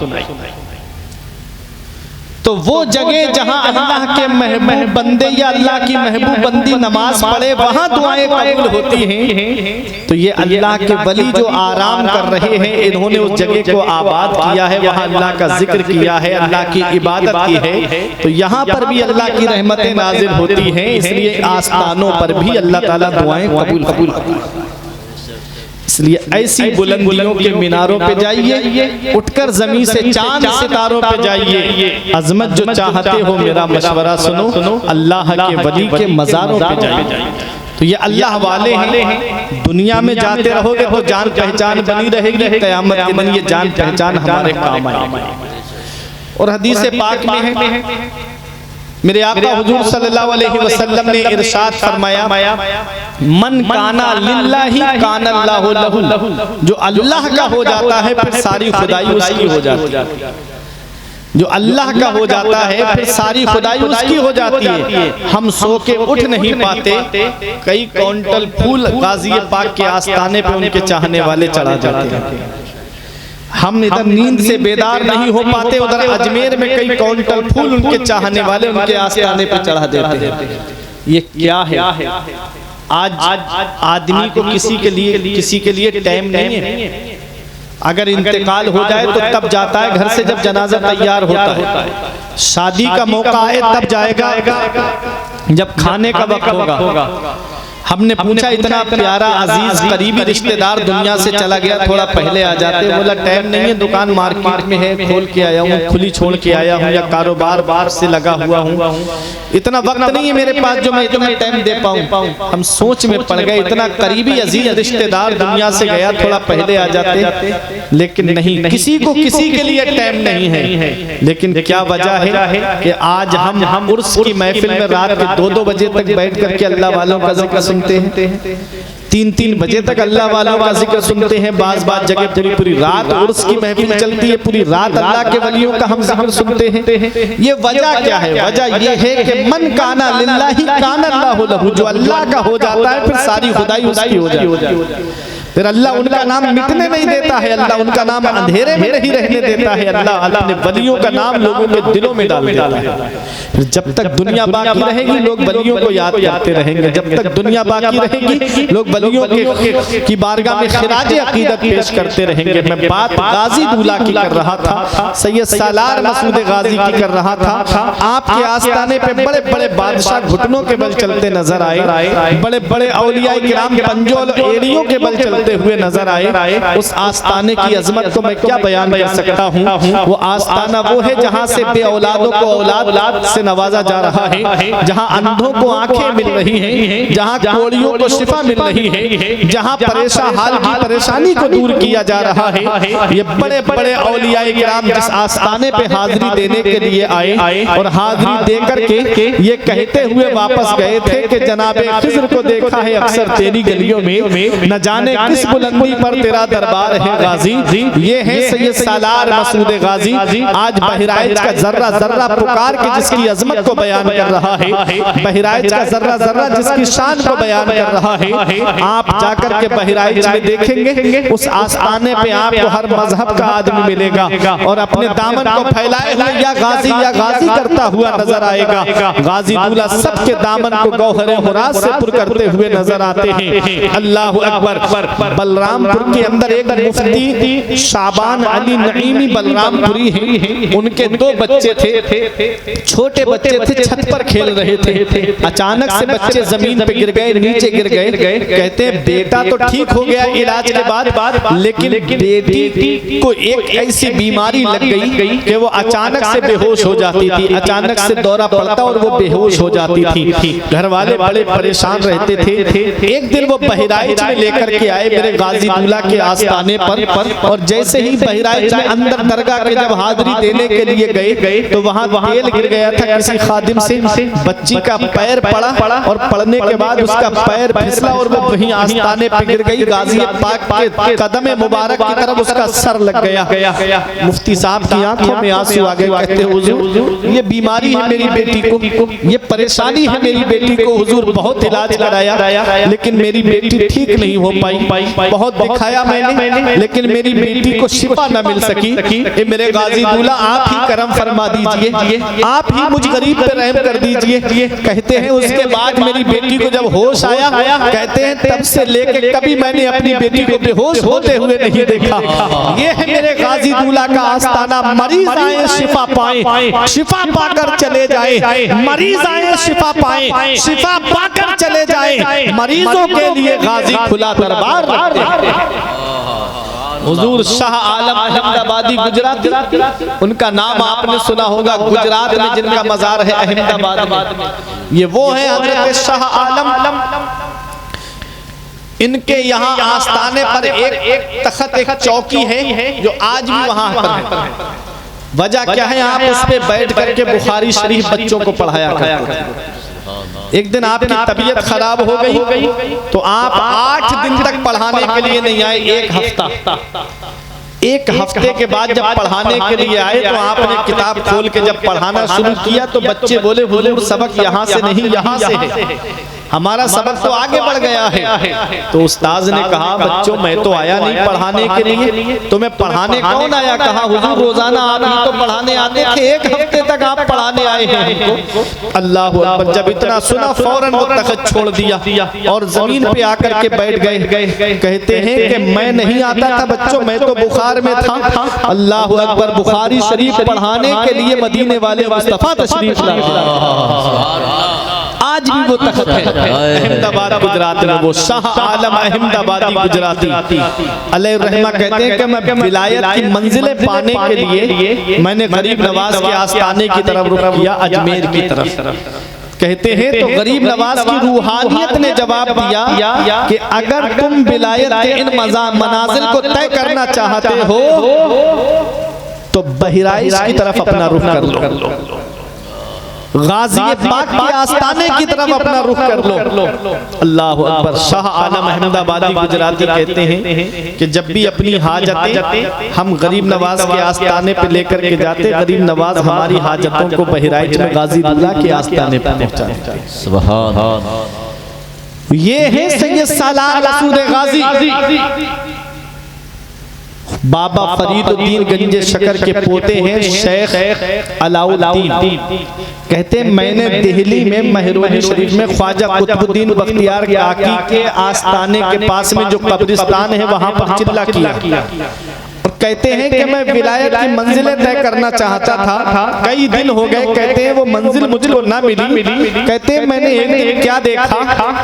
तो वो जगह जहां अल्लाह के महबूब बंदे या अल्लाह की महबूब बंदी नमाज पढ़े वहां दुआएं कबूल होती हैं। तो ये अल्लाह के वली जो आराम कर रहे हैं, इन्होंने उस जगह को आबाद किया है, वहां अल्लाह का जिक्र किया है, अल्लाह की इबादत की है। तो यहाँ पर भी अल्लाह की रहमतें नाजिल होती हैं, इसलिए आस्थानों पर भी अल्लाह ताला दुआएं कबूल। इसलिए ऐसी बुलंदियों के मीनारों पे जाइए, उठकर जमीन से चांद सितारों पे जाइए। अजमत जो चाहते हो मेरा मशवरा सुनो, अल्लाह के वली के मज़ारों पे जाइए। तो ये अल्लाह वाले हैं। दुनिया में जाते रहोगे तो जान पहचान बनी रहेगी, क़यामत के दिन ये जान पहचान हमारे काम आएगी। और हदीस पाक में है, मेरे आका हुजूर सल्लल्लाहु अलैहि वसल्लम ने इरशाद फरमाया, मन काना लिल्लाहि काना अल्लाहु लहु। जो अल्लाह का हो जाता है फिर सारी खुदाई उसकी हो जाती है। जो अल्लाह का हो जाता है फिर सारी खुदाई उसकी हो जाती है। हम सो के उठ नहीं पाते, कई क्विंटल फूल गाजी पाक के आस्थाने पे उनके चाहने वाले चढ़ा जाते हैं। हम इधर नींद से बेदार नहीं हो पाते, उधर अजमेर में कई क्विंटल फूल उनके चाहने वाले उनके आस्थाने पे चढ़ा देते हैं। ये क्या है? आज आदमी को किसी के लिए टाइम नहीं है। अगर इंतकाल हो जाए तो तब जाता है घर से, जब जनाजा तैयार होता है। शादी का मौका आए तब जाएगा, जब खाने का वक्त होगा। हमने पूछा, इतना प्यारा अजीज करीबी रिश्तेदार दुनिया से चला गया, थोड़ा पहले आ जाते। बोला टाइम नहीं है, दुकान मार्केट में है, खोल के आया हूँ, खुली छोड़ के आया हूँ, या कारोबार से लगा हुआ हूँ, इतना वक्त नहीं है मेरे पास जो मैं इतना टाइम दे पाऊँ। हम सोच में पड़ गए, इतना करीबी अजीज रिश्तेदार दुनिया से गया, थोड़ा पहले आ जाते। लेकिन नहीं, किसी को किसी के लिए टाइम नहीं है। लेकिन क्या वजह है कि आज हम उर्स की महफिल में रात के 2-2 बजे तक बैठ करके अल्लाह वालों का जिक्र सुनते हैं, 3-3 बजे तक अल्लाह वालों का जिक्र सुनते हैं। बाज जगह पूरी रात उर्स की महफिल चलती है, पूरी रात अल्लाह के वलियों का हम जिक्र सुनते हैं। ये वजह क्या है? वजह ये है कि मन काना लिल्लाहि काना अल्लाहु लहु। जो अल्लाह का हो जाता है फिर सारी खुदाई उसकी हो जाती है। फिर अल्लाह उनका नाम मिटने नहीं देता है, अल्लाह उनका नाम अंधेरे में नहीं रहने देता है। अल्लाह अपने वलियों का नाम लोगों के दिलों में डाल देता है। फिर जब तक दुनिया बाकी रहेगी लोग वलियों को याद करते रहेंगे। जब तक दुनिया बाकी रहेगी लोग वलियों की बारगाह में खिराज अकीदत पेश करते रहेंगे। मैं बात गाजी दूल्हा की कर रहा था, सैयद सालार मसूद गाजी की कर रहा था। आपके आस्थाने पे बड़े बड़े बादशाह घुटनों के बल चलते नजर आए, बड़े बड़े औलिया किराम पंजोल एड़ियों के बल चलते हुए नजर आए। उस आस्थाने की अजमत को मैं क्या बयान कर सकता हूँ। वो आस्थाना वो है जहाँ से बे औलादों को औलाद से नवाजा जा रहा है, जहाँ अंधों को आंखें मिल रही हैं, जहाँ कोड़ियों को शिफा मिल रही है, जहाँ परेशान हाल की परेशानी को दूर किया जा रहा है। ये बड़े बड़े औलिया किराम जिस आस्थाने पे हाजिरी देने के लिए आए और हाजिरी दे करके ये कहते हुए वापस गए थे कि जनाबे खिज़्र को देखा है अक्सर तेरी गलियों में, न जाने किस बुलंदी पर तेरा दरबार है गाजी। ये है सैयद सालार मसूद गाजी। आज बहराइच का जर्रा जर्रा पुकार के जिसकी अजमत को बयान कर रहा है, बहराइच का जर्रा जर्रा जिसकी शान को बयान कर रहा है। आप जाकर के बहराइच में देखेंगे उस आस्थाने पे आपको हर मजहब का आदमी मिलेगा और अपने दामन को फैलाए हुए या गाजी करता हुआ नजर आएगा। गाजी दूल्हा सबके दामन को गौहर हुरास से पुर करते हुए नजर आते हैं। अल्लाह अकबर। बलरामपुर के अंदर एक मुफ्ती शाबान अली नईमी बलरामपुरी हैं, उनके 2 बच्चे थे, छोटे बच्चे थे, छत पर खेल रहे थे। अचानक से बच्चे जमीन पे गिर गए, नीचे गिर गए। कहते हैं बेटा तो ठीक हो गया इलाज के बाद, लेकिन बेटी को एक ऐसी बीमारी लग गई कि वो अचानक से बेहोश हो जाती थी, अचानक से दौरा पड़ता और वो बेहोश हो जाती थी। घर वाले बड़े परेशान रहते थे। एक दिन वो बहराइच में लेकर के आए मेरे गाजी दूल्हा के आस्थाने पर। और जैसे ही बहराइच में अंदर दरगाह के जब हाजिरी देने के लिए गए तो वहाँ तेल गिर गया था किसी खादिम से, बच्ची का पैर पड़ा और पड़ने के बाद उसका पैर फिसला और वो वहीं आस्थाने पे गिर गई। गाजी पाक के कदम मुबारक की तरफ उसका सर लग गया। मुफ्ती साहब की आंखों में आंसू आ गए, कहते हुजूर ये बीमारी है मेरी बेटी को, ये परेशानी है मेरी बेटी को, हुजूर बहुत इलाज कराया लेकिन मेरी बेटी ठीक नहीं हो पाई, बहुत दिखाया मैंने लेकिन मेरी बेटी को शिफा न मिल सकी। ये मेरे गाजी दूल्हा आप ही करम फरमा दीजिए, आप ही मुझ गरीब पे रहम कर दीजिए। कहते हैं उसके बाद मेरी बेटी को जब होश आया, कहते हैं तब से लेके कभी मैंने अपनी बेटी को बेहोश होते हुए नहीं देखा। ये है मेरे गाजी दूल्हा का आस्थाना। मरीज आए शिफा पाए, शिफा पाकर चले जाए, मरीज आए शिफा पाए, शिफा पाकर चले जाए, मरीजों के लिए गाजी खुला दरबार। हुजूर शाह आलम अहमदाबादी गुजराती, उनका नाम आपने सुना होगा, गुजरात में जिनका मजार है अहमदाबाद में, ये वो है हजरत शाह आलम। इनके यहाँ आस्थाने पर एक तख्त, एक चौकी है जो आज भी वहां पर है। वजह क्या है, आप उस पे बैठ करके बुखारी शरीफ बच्चों को पढ़ाया करते। एक दिन आपकी तबीयत खराब हो गई तो आप 8 दिन तक पढ़ाने के लिए नहीं आए, एक हफ्ते के बाद जब पढ़ाने के लिए आए तो आपने किताब खोल के जब पढ़ाना शुरू किया तो बच्चे बोले हुजूर सबक यहाँ से नहीं यहाँ से है, हमारा सबक तो आगे बढ़ गया है। तो उस्ताद ने कहा बच्चों मैं तो आया नहीं पढ़ाने के लिए, तुम्हें पढ़ाने कौन आया? कहा हुजूर रोजाना आप ही तो पढ़ाने आते थे, एक हफ्ते तक आप पढ़ाने आए हैं हमको। अल्लाह अकबर। जब इतना सुना फौरन वो तख्त छोड़ दिया और जमीन पे आकर के बैठ गए। कहते हैं कि मैं नहीं आता था बच्चों, मैं तो बुखार में था। अल्लाह अकबर। बुखारी शरीफ पढ़ाने के लिए मदीने वाले मुस्तफा तशरीफ लाए। आज भी वो तख्त है अहमदाबाद गुजरात में, वो शाह आलम अहमदाबादी गुजराती अलैहि रहमा कहते हैं कि मैं विलायत की मंजिलें पाने के लिए मैंने गरीब नवाज के आस्थाने की तरफ रुख किया, अजमेर की तरफ। कहते हैं तो गरीब नवाज की रूहानियत ने जवाब दिया कि अगर तुम विलायत के इन मनाजिल को तय करना चाहते हो तो बहराइच की तरफ अपना रुख कर लो, गाजी पाक के आस्थाने की तरफ अपना रुख कर लो। अल्लाह अकबर। शाह आलम अहमदाबादी गुजराती कहते हैं कि जब भी अपनी हाजतें हम गरीब नवाज के आस्थाने पे लेकर के जाते, गरीब नवाज हमारी हाजतों को बहराइच में गाजी दूल्हा के आस्थाने पे पहुंचाते। सुभान अल्लाह। ये है सैयद सालार मसूद गाजी, बाबा फरीदुद्दीन गंजे शकर के पोते हैं शेख अलाउद्दीन। कहते हैं मैंने दिल्ली में महरोली शरीफ में ख्वाजा कुतुबुद्दीन बख्तियार काकी के आस्थाने के पास में जो कब्रिस्तान है वहां पर चिल्ला किया। और कहते हैं कि मैं विलायत की मंजिलें तय करना चाहता था, कई दिन हो गए। कहते हैं वो मंजिल मुझको ना मिली। कहते हैं मैंने एक दिन क्या देखा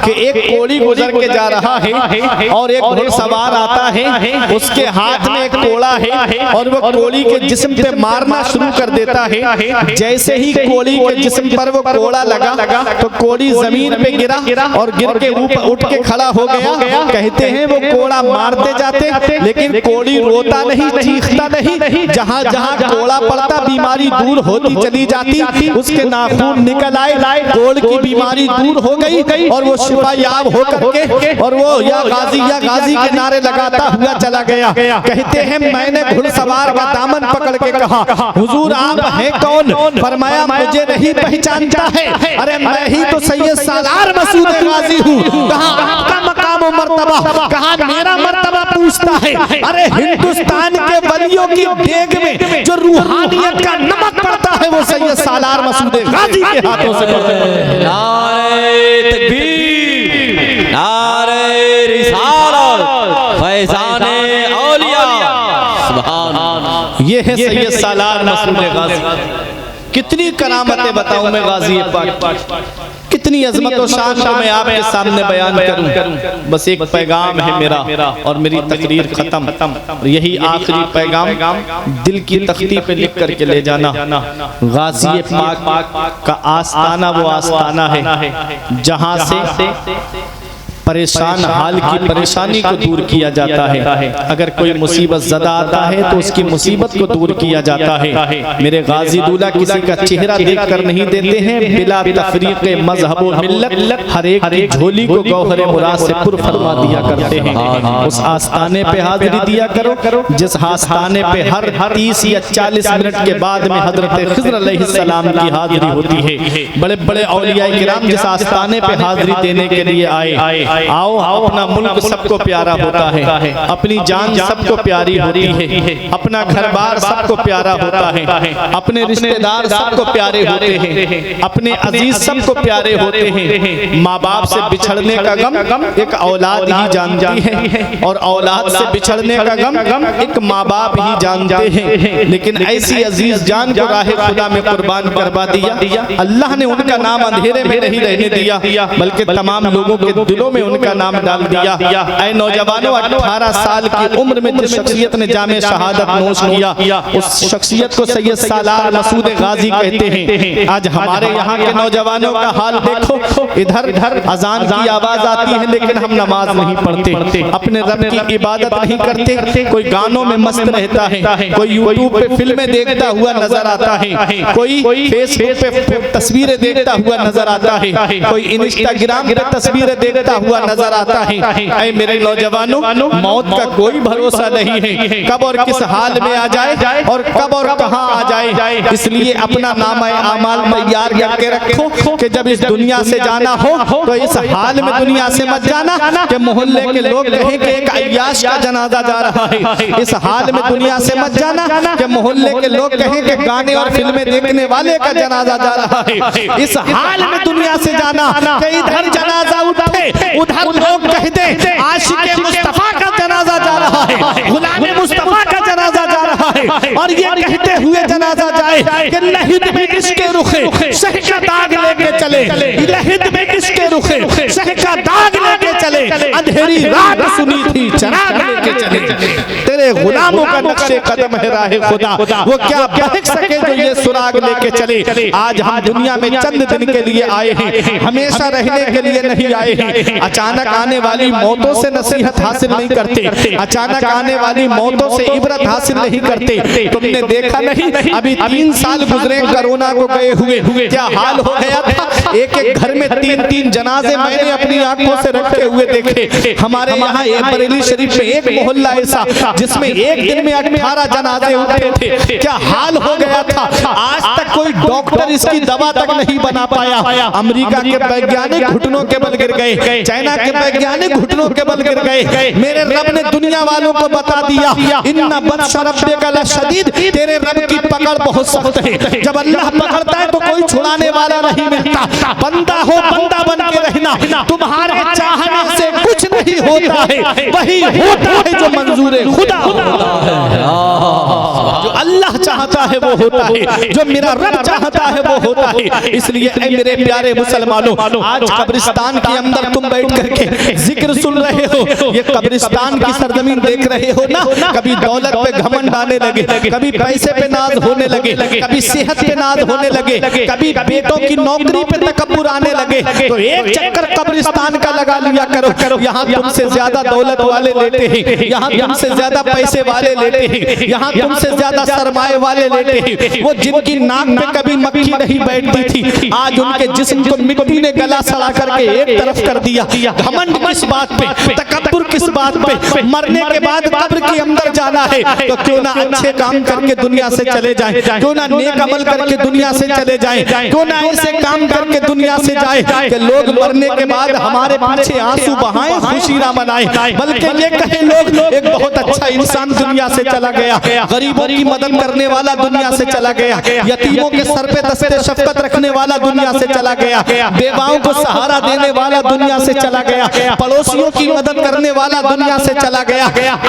कि एक कोड़ी गुजर के जा रहा है और एक घुड़सवार आता है, उसके हाथ में एक कोड़ा है और वो कोड़ी के जिस्म पे मारना शुरू कर देता है। जैसे ही कोड़ी के जिस्म पर वो कोड़ा लगा तो कोड़ी जमीन पे गिरा और गिर के ऊपर उठ के खड़ा हो गया। कहते हैं वो कोड़ा मारते जाते लेकिन कोड़ी रोता नहीं, चीखता नहीं, जहां जहां कोड़ा पड़ता बीमारी दूर होती चली जाती, उसके नाखून निकल आए, कोड़ की बीमारी दूर हो गई और वो शिफायाब होकर के और वो या गाजी के नारे लगाता हुआ चला गया। कहते हैं मैंने घुड़सवार का दामन पकड़ के कहा हुजूर आप हैं कौन? फरमाया मुझे नहीं पहचानता है, अरे मैं ही तो सैयद सालार मसूद गाजी हूँ। कहा आपका मकाम और मर्तबा? कहा मेरा मर्तबा पूछता है। अरे हिंदुस्तान के वलियों की देग में जो रूहानियत का नमक पड़ता है वो सैयद सालार मसूद गाजी के हाथों से पड़ता है। नारे तकबीर, नारे रिसालत, फैज़ाने औलिया। सुभान अल्लाह। ये है सैयद सालार मसूद गाजी। कितनी करामतें बताऊं मैं गाजी पाक, कितनी अजमत और शान को मैं आपके सामने बयान करूं। बस एक पैगाम है मेरा और मेरी तकरीर खत्म। यही आखिरी पैगाम दिल की तख्ती पे लिख करके ले जाना। गाजी पाक का आस्थाना वो आस्थाना है जहां से परेशान हाल की परेशानी को दूर किया जाता है। अगर कोई मुसीबत ज़दा आता है तो उसकी मुसीबत को दूर किया जाता है। मेरे गाजी दूल्हा किसी का चेहरा देखकर नहीं देते हैं, बिला तफरीक मजहब व मिल्लत हर एक की झोली को गौहर मुराद से पुर फरमा दिया करते हैं। उस आस्थाने पे हाजिरी दिया करो जिस आस्थाने पे हर 30 या 40 मिनट के बाद में हजरत खिज़्र अलैहिस्सलाम की हाजिरी होती है। बड़े बड़े औलिया किराम जिस आस्थाने पे हाजिरी देने के लिए आए, आओ अपना मुल्क सबको प्यारा होता है, अपनी जान सबको प्यारी होती है, अपना घर बार सबको प्यारा होता है, अपने रिश्तेदार सबको प्यारे होते हैं, अपने अजीज सबको प्यारे होते हैं। माँ बाप से बिछड़ने का गम एक औलाद ही जानती है और औलाद से बिछड़ने का गम एक माँ बाप ही जानते हैं। लेकिन ऐसी अजीज जान को राह खुदा में कुर्बान करवा दिया। अल्लाह ने उनका नाम अंधेरे में नहीं रहने दिया, बल्कि तमाम लोगों के दिलों में उनका नाम डाल दिया। ऐ नौजवानों, 18 साल की उम्र में जिस शख्सियत ने जामे शहादत नोश किया, उस शख्सियत को सैयद सालार मसूद गाजी कहते हैं। आज हमारे यहाँ के नौजवानों का हाल देखो, इधर अजान की आवाज आती है लेकिन हम नमाज नहीं पढ़ते, अपने रब की इबादत नहीं करते, कोई गानों में मस्त रहता है, कोई यूट्यूब पे फिल्में देखता हुआ नजर आता है, कोई फेसबुक पे तस्वीरें देखता हुआ नजर आता है, कोई इंस्टाग्राम पे तस्वीरें देखता हुआ नजर आता है। ऐ मेरे नौजवानों, मौत का कोई भरोसा नहीं है, कब और किस हाल में आ जाए और कब और कहां आ जाए। इसलिए अपना नामा आमाल तैयार करके रखो कि जब इस दुनिया से जाना हो तो इस हाल में दुनिया से मत जाना कि मोहल्ले के लोग कहें कि एक अय्याश का जनाजा जा रहा है। इस हाल में दुनिया से मत जाना कि मोहल्ले के लोग कहें कि गाने और फिल्में देखने वाले का जनाजा जा रहा है। इस हाल में दुनिया से जाना कि इधर जनाजा उठे उधर लोग कह दे आशिक़े मुस्तफा का जनाजा जा रहा है, गुलामे मुस्तफा का जनाजा जा रहा है, और ये कहते हुए जनाजा जाए कि लहिद में किसके रुखे शह का दाग लेके चले, लहिद में किसके रुखे शह का दाग लेके चले, अंधेरी रात सुनी थी चराग लेके चले। तेरे गुलामों का नक्शे कदम है राह खुदा, वो क्या बहक सके जो ये सुराग लेके चले। आज हम दुनिया में चंद दिन के लिए आए हैं, हमेशा रहने के लिए नहीं आए हैं। अचानक आने वाली मौतों से नसीहत हासिल नहीं करते, अचानक आने वाली मौतों से इबरत हासिल नहीं करते। तुमने देखा नहीं, अभी 3 साल गुजरे कोरोना को गए हुए, क्या हाल हो गया था। एक एक घर में 3-3 जनाजे मैंने अपनी आंखों से रखे हुए देखे। हमारे यहाँ बरेली शरीफ में एक मोहल्ला ऐसा जिसमें एक दिन में 18 जनाजे उठे थे। क्या हाल हो गया था। आज तक कोई डॉक्टर इसकी दवा तक नहीं बना पाया। अमेरिका के वैज्ञानिक घुटनों के बल गिर गए, चाइना के वैज्ञानिक घुटनों के बल गिर गए। मेरे रब ने दुनिया वालों को बता दिया, इन्ना बत्श रब्बिका लशदीद, तेरे रब की पकड़ बहुत सख्त है। जब अल्लाह पकड़ता है तो कोई छुड़ाने वाला नहीं मिलता। बंदा हो बंदा बन के रहना, तुम्हारे चाहने से कुछ नहीं होता है, वही होता है जो मंजूर खुदा होता है। जो अल्लाह चाहता है वो होता है, जो मेरा रब चाहता है वो होता है। इसलिए ऐ मेरे प्यारे मुसलमानों, आज कब्रिस्तान के अंदर तुम बैठ करके जिक्र सुन रहे हो, ये कब्रिस्तान की सरजमीन देख रहे हो ना। कभी दौलत पे घमंड आने लगे, कभी पैसे पे नाज होने लगे, कभी सेहत पे नाज होने लगे, कभी बेटों की नौकरी पे तकब्बुर आने लगे, तो एक चक्कर कब्रिस्तान का लगा लिया करो। यहाँ तुमसे ज्यादा दौलत वाले लेते हैं, यहाँ तुमसे ज्यादा पैसे वाले लेते हैं, यहाँ तुमसे ज्यादा सरमाए वाले लेते हैं। वो जिनकी नाक पे कभी मक्खी नहीं बैठती थी, आज उनके जिस्म को मिट्टी ने गला सड़ा करके एक तरफ कर दिया। घमंड किस बात पे, तकब्बुर किस बात पे। मरने के बाद कब्र के अंदर जाना है तो क्यों ना अच्छे काम करके दुनिया से चले जाएं, क्यों ना नेक अमल करके दुनिया से चले जाएं, क्यों ना ऐसे काम करके दुनिया से जाए कि लोग मरने के बाद हमारे पीछे आंसू बहाएं, खुशी ना मनाएं, बल्कि ये कहें लोग एक बहुत अच्छा इंसान दुनिया से चला गया, गरीबों की मदद करने वाला दुनिया से चला गया, यतीमों के सर पे दस्ते शफकत रखने वाला दुनिया से चला गया, बेवाओं को सहारा देने वाला दुनिया से चला गया, पड़ोसियों की मदद करने वाला दुनिया से चला गया।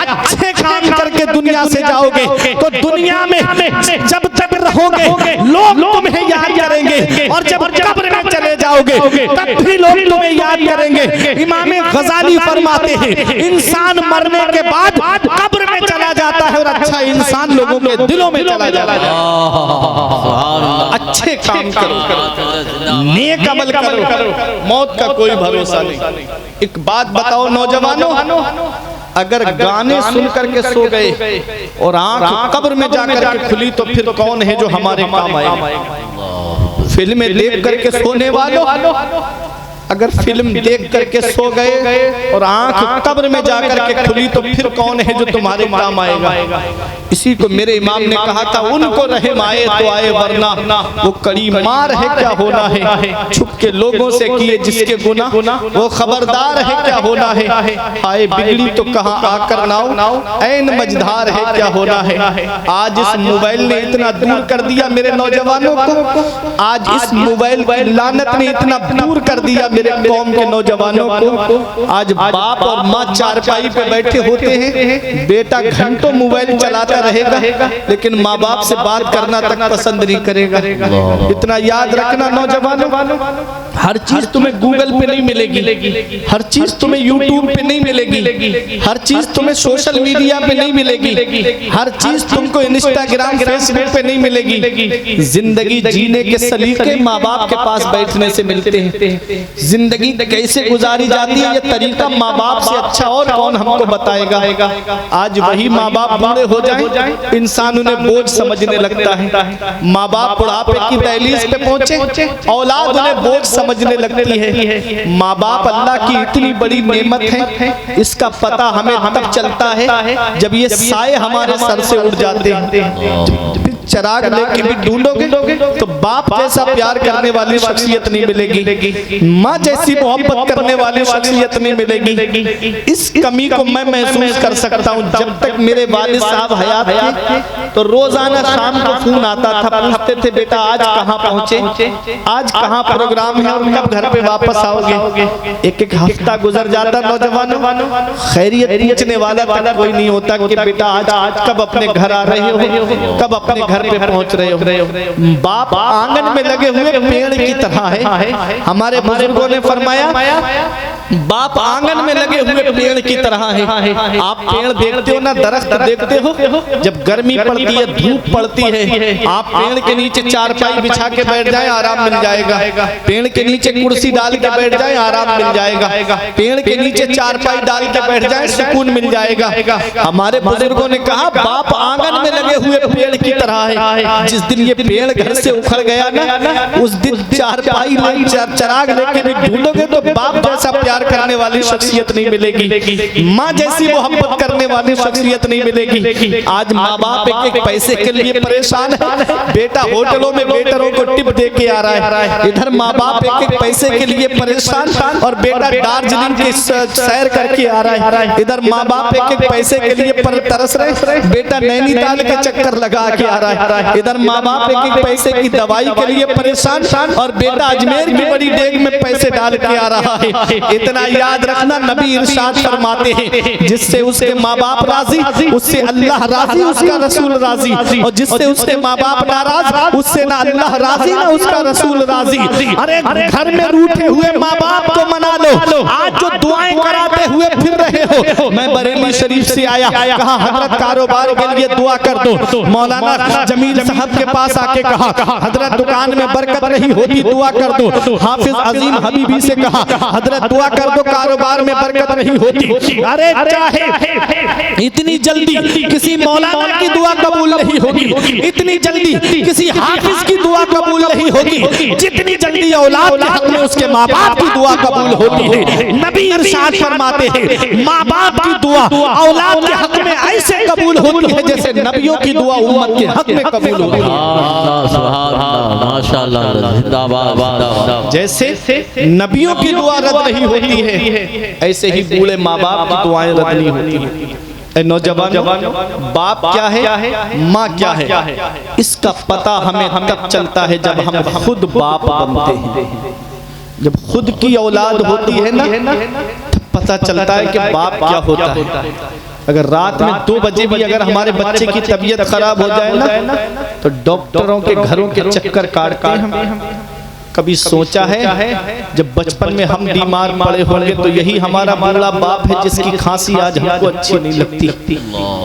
अच्छे काम करके दुनिया से जाओगे तो दुनिया में जब तक रहोगे लोग तुम्हें याद करेंगे, और जब कब्र में चले जाओगे तब भी लोग तुम्हें याद करेंगे। इमाम गजाली फरमाते हैं इंसान मरने के बाद कब्र में चला जाता है और अच्छा इंसान लोगों के दिलों में चला जाता है। अच्छे काम करो, नेक अमल करो, मौत का कोई भरोसा नहीं। एक बात बताओ नौजवानों, अगर गाने सुन करके सो गए और आंख कब्र में जाकर के खुली तो फिर कौन है जो हमारे काम आएगा? फिल्में देख करके सोने वालों, अगर फिल्म देख करके सो गए और आंख कब्र में जाकर के खुली तो फिर कौन है जो तुम्हारे काम आएगा? इसी को मेरे इमाम ने कहा था, उनको रहम आए तो आए वरना वो कड़ी मार है क्या होना है, छुप के लोगों से किए जिसके गुनाह वो खबरदार है क्या होना है। आए बिगड़ी तो कहाँ आकर नाव, ऐन मझधार है क्या होना है। आज इस मोबाइल ने इतना दूर कर दिया मेरे नौजवानों को, आज इस मोबाइल की लानत ने इतना दूर कर दिया मेरे कौम के नौजवानों को। आज बाप और माँ चारपाई पे बैठे होते हैं, बेटा घंटों मोबाइल चलाता रहेगा लेकिन माँ बाप से बात करना तक पसंद नहीं करेगा। इतना याद रखना नौजवानों, हर चीज तुम्हें गूगल पे नहीं मिलेगी, हर चीज तुम्हें यूट्यूब पे नहीं मिलेगी, हर चीज तुम्हें सोशल मीडिया पे नहीं मिलेगी, हर चीज तुमको इंस्टाग्राम फेसबुक पे नहीं मिलेगी। जिंदगी जीने के सलीके माँ बाप के पास बैठने से मिलते हैं। जिंदगी कैसे गुजारी जाती है ये तरीका माँ बाप से अच्छा और कौन हमको बताएगा। आज वही माँ बाप बूढ़े हो जाए इंसान उन्हें बोझ समझने लगता है। माँ बाप बुढ़ापे की दहलीज पे पहुंचे औलाद उन्हें बोझ समझने लगती है। माँ बाप अल्लाह की इतनी बड़ी नेमत है, इसका पता हमें तब चलता है जब ये साए हमारे सर से उड़ जाते हैं। चराग लेके भी ढूंढोगे तो बाप जैसा प्यार करने वाली शख्सियत नहीं मिलेगी, माँ जैसी मोहब्बत करने वाली शख्सियत नहीं मिलेगी। इस कमी को मैं महसूस कर सकता हूँ। जब तक मेरे वालिद साहब हयात थे तो रोजाना शाम को फोन आता था, पूछते थे बेटा आज कहाँ पहुँचे, आज कहाँ प्रोग्राम है और कब घर पे वापस आओगे। एक एक हफ्ता गुजर जाता नौजवानों, खैरियत पूछने वाला तक कोई नहीं होता कि बेटा आज कब अपने घर आ रहे हो, कब अपने घर पे पहुंच रहे हो। बाप आंगन में लगे हुए पेड़ की तरह है। हमारे बुजुर्गों ने फरमाया बाप आंगन में लगे हुए पेड़ की तरह है। आप पेड़ देखते हो ना, दरख्त देखते हो, जब गर्मी पड़ती है धूप पड़ती है आप पेड़ के नीचे चारपाई बिछा के बैठ जाए आराम मिल जाएगा, पेड़ के नीचे कुर्सी डाल के बैठ जाए आराम मिल जाएगा, पेड़ के नीचे चारपाई डाल के बैठ जाए सुकून मिल जाएगा। हमारे बुजुर्गों ने कहा बाप आंगन में लगे हुए पेड़ की तरह है। जिस दिन ये पेड़ घर से उखड़ गया ना, उस दिन चारपाई चराग लेके भी ढूंढोगे तो बाप जैसा प्यार करने वाली शख्सियत नहीं मिलेगी, माँ जैसी मोहब्बत करने वाली शख्सियत नहीं मिलेगी। आज माँ बाप एक पैसे के लिए परेशान है, बेटा होटलों में वेटरों को टिप दे के आ रहा है, इधर माँ बाप एक पैसे के लिए परेशान और बेटा दार्जिलिंग की सैर करके आ रहा है, इधर माँ बाप एक पैसे के लिए तरस रहे, बेटा नैनीताल के चक्कर लगा के आ रहा है, इधर माँ बाप एक पैसे की दवाई के लिए परेशान और बेटा अजमेर की बड़ी डेग में पैसे डाल के आ रहा है। इतना याद रखना, नबी इरशाद फरमाते हैं जिससे उसके माँ बाप राजी उससे अल्लाह राजी, उसका रसूल राजी, और जिससे उसके माँ बाप नाराज उससे ना अल्लाह राजी ना उसका रसूल राजी। अरे घर में रूठे हुए माँ बाप को मना लो, आज जो दुआएं कराते हुए फिर रहे हो। मैं बरेली शरीफ से आया, कहा हजरत कारोबार के लिए दुआ कर दो। मौलाना जमील साहब के पास आके कहा हजरत दुकान में बरकत नहीं होती दुआ कर दो। हाफिज अजीम हबीबी से कहा हजरत दुआ कर दो कारोबार में बरकत नहीं होती। अरे चाहे इतनी जल्दी किसी मौलाना की दुआ कबूल नहीं होगी, इतनी जल्दी किसी हाफिज की दुआ कबूल नहीं होगी, जितनी जल्दी औलाद के हक में उसके माँ बाप की दुआ कबूल होती है। नबी इरशाद फरमाते हैं माँ बाप की दुआ औलाद के हक में ऐसे कबूल होती है जैसे नबियों की दुआ उम्मत के हक में कबूल होती है। माशाअल्लाह, जिंदाबाद। जैसे नबियों की दुआ रद्द नहीं होती है, ऐसे ही बूढ़े माँ बाप की दुआएं रद्द नहीं होती है। नौजवान, बाप क्या है, माँ क्या है, इसका पता हमें तब चलता है जब हम खुद बाप बनते हैं। जब खुद की औलाद होती है ना, पता चलता है कि बाप क्या होता है। अगर रात में 2 बजे भी अगर हमारे बच्चे की तबीयत खराब हो जाए ना तो डॉक्टरों के घरों के चक्कर काटते हैं हम। कभी सोचा है जब बचपन में हम बीमार पड़े होंगे तो यही हमारा बूढ़ा बाप है जिसकी खांसी आज हमको अच्छी नहीं लगती,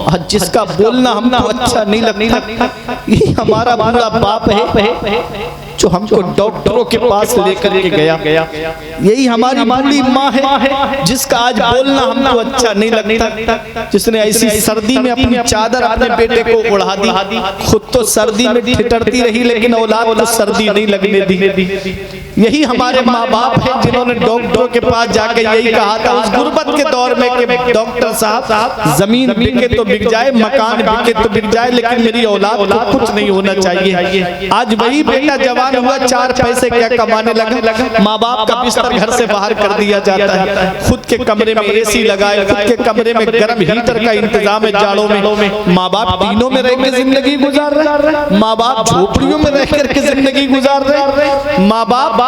आज जिसका बोलना हमको अच्छा नहीं लगता, यही हमारा बूढ़ा बाप है जो हमको डॉक्टरों के पास लेकर के गया। यही हमारी बूढ़ी माँ है जिसका आज बोलना हमको अच्छा नहीं लगता, जिसने ऐसी सर्दी में अपनी चादर अपने बेटे को ओढ़ा दी, खुद तो सर्दी में ठिठुरती रही लेकिन औलाद को सर्दी नहीं लगने दी। यही हमारे माँ बाप हैं जिन्होंने डॉक्टरों के पास जाकर यही कहा था उस गुर्बत के दौर में कि डॉक्टर साहब जमीन बिके तो बिक जाए, मकान बिके तो बिक जाए, लेकिन मेरी औलाद को कुछ नहीं होना चाहिए। आज वही बेटा जवान हुआ, 4 पैसे क्या कमाने लगा, माँ बाप का बिस्तर घर से बाहर कर दिया जाता है, खुद के कमरे में एसी लगाए, खुद के कमरे में गर्म हीटर का इंतजाम है जाड़ों में। माँ बाप तीनों में रह के जिंदगी गुजार रहे, माँ बाप झोपड़ियों में रह करके जिंदगी गुजार रहे, माँ बाप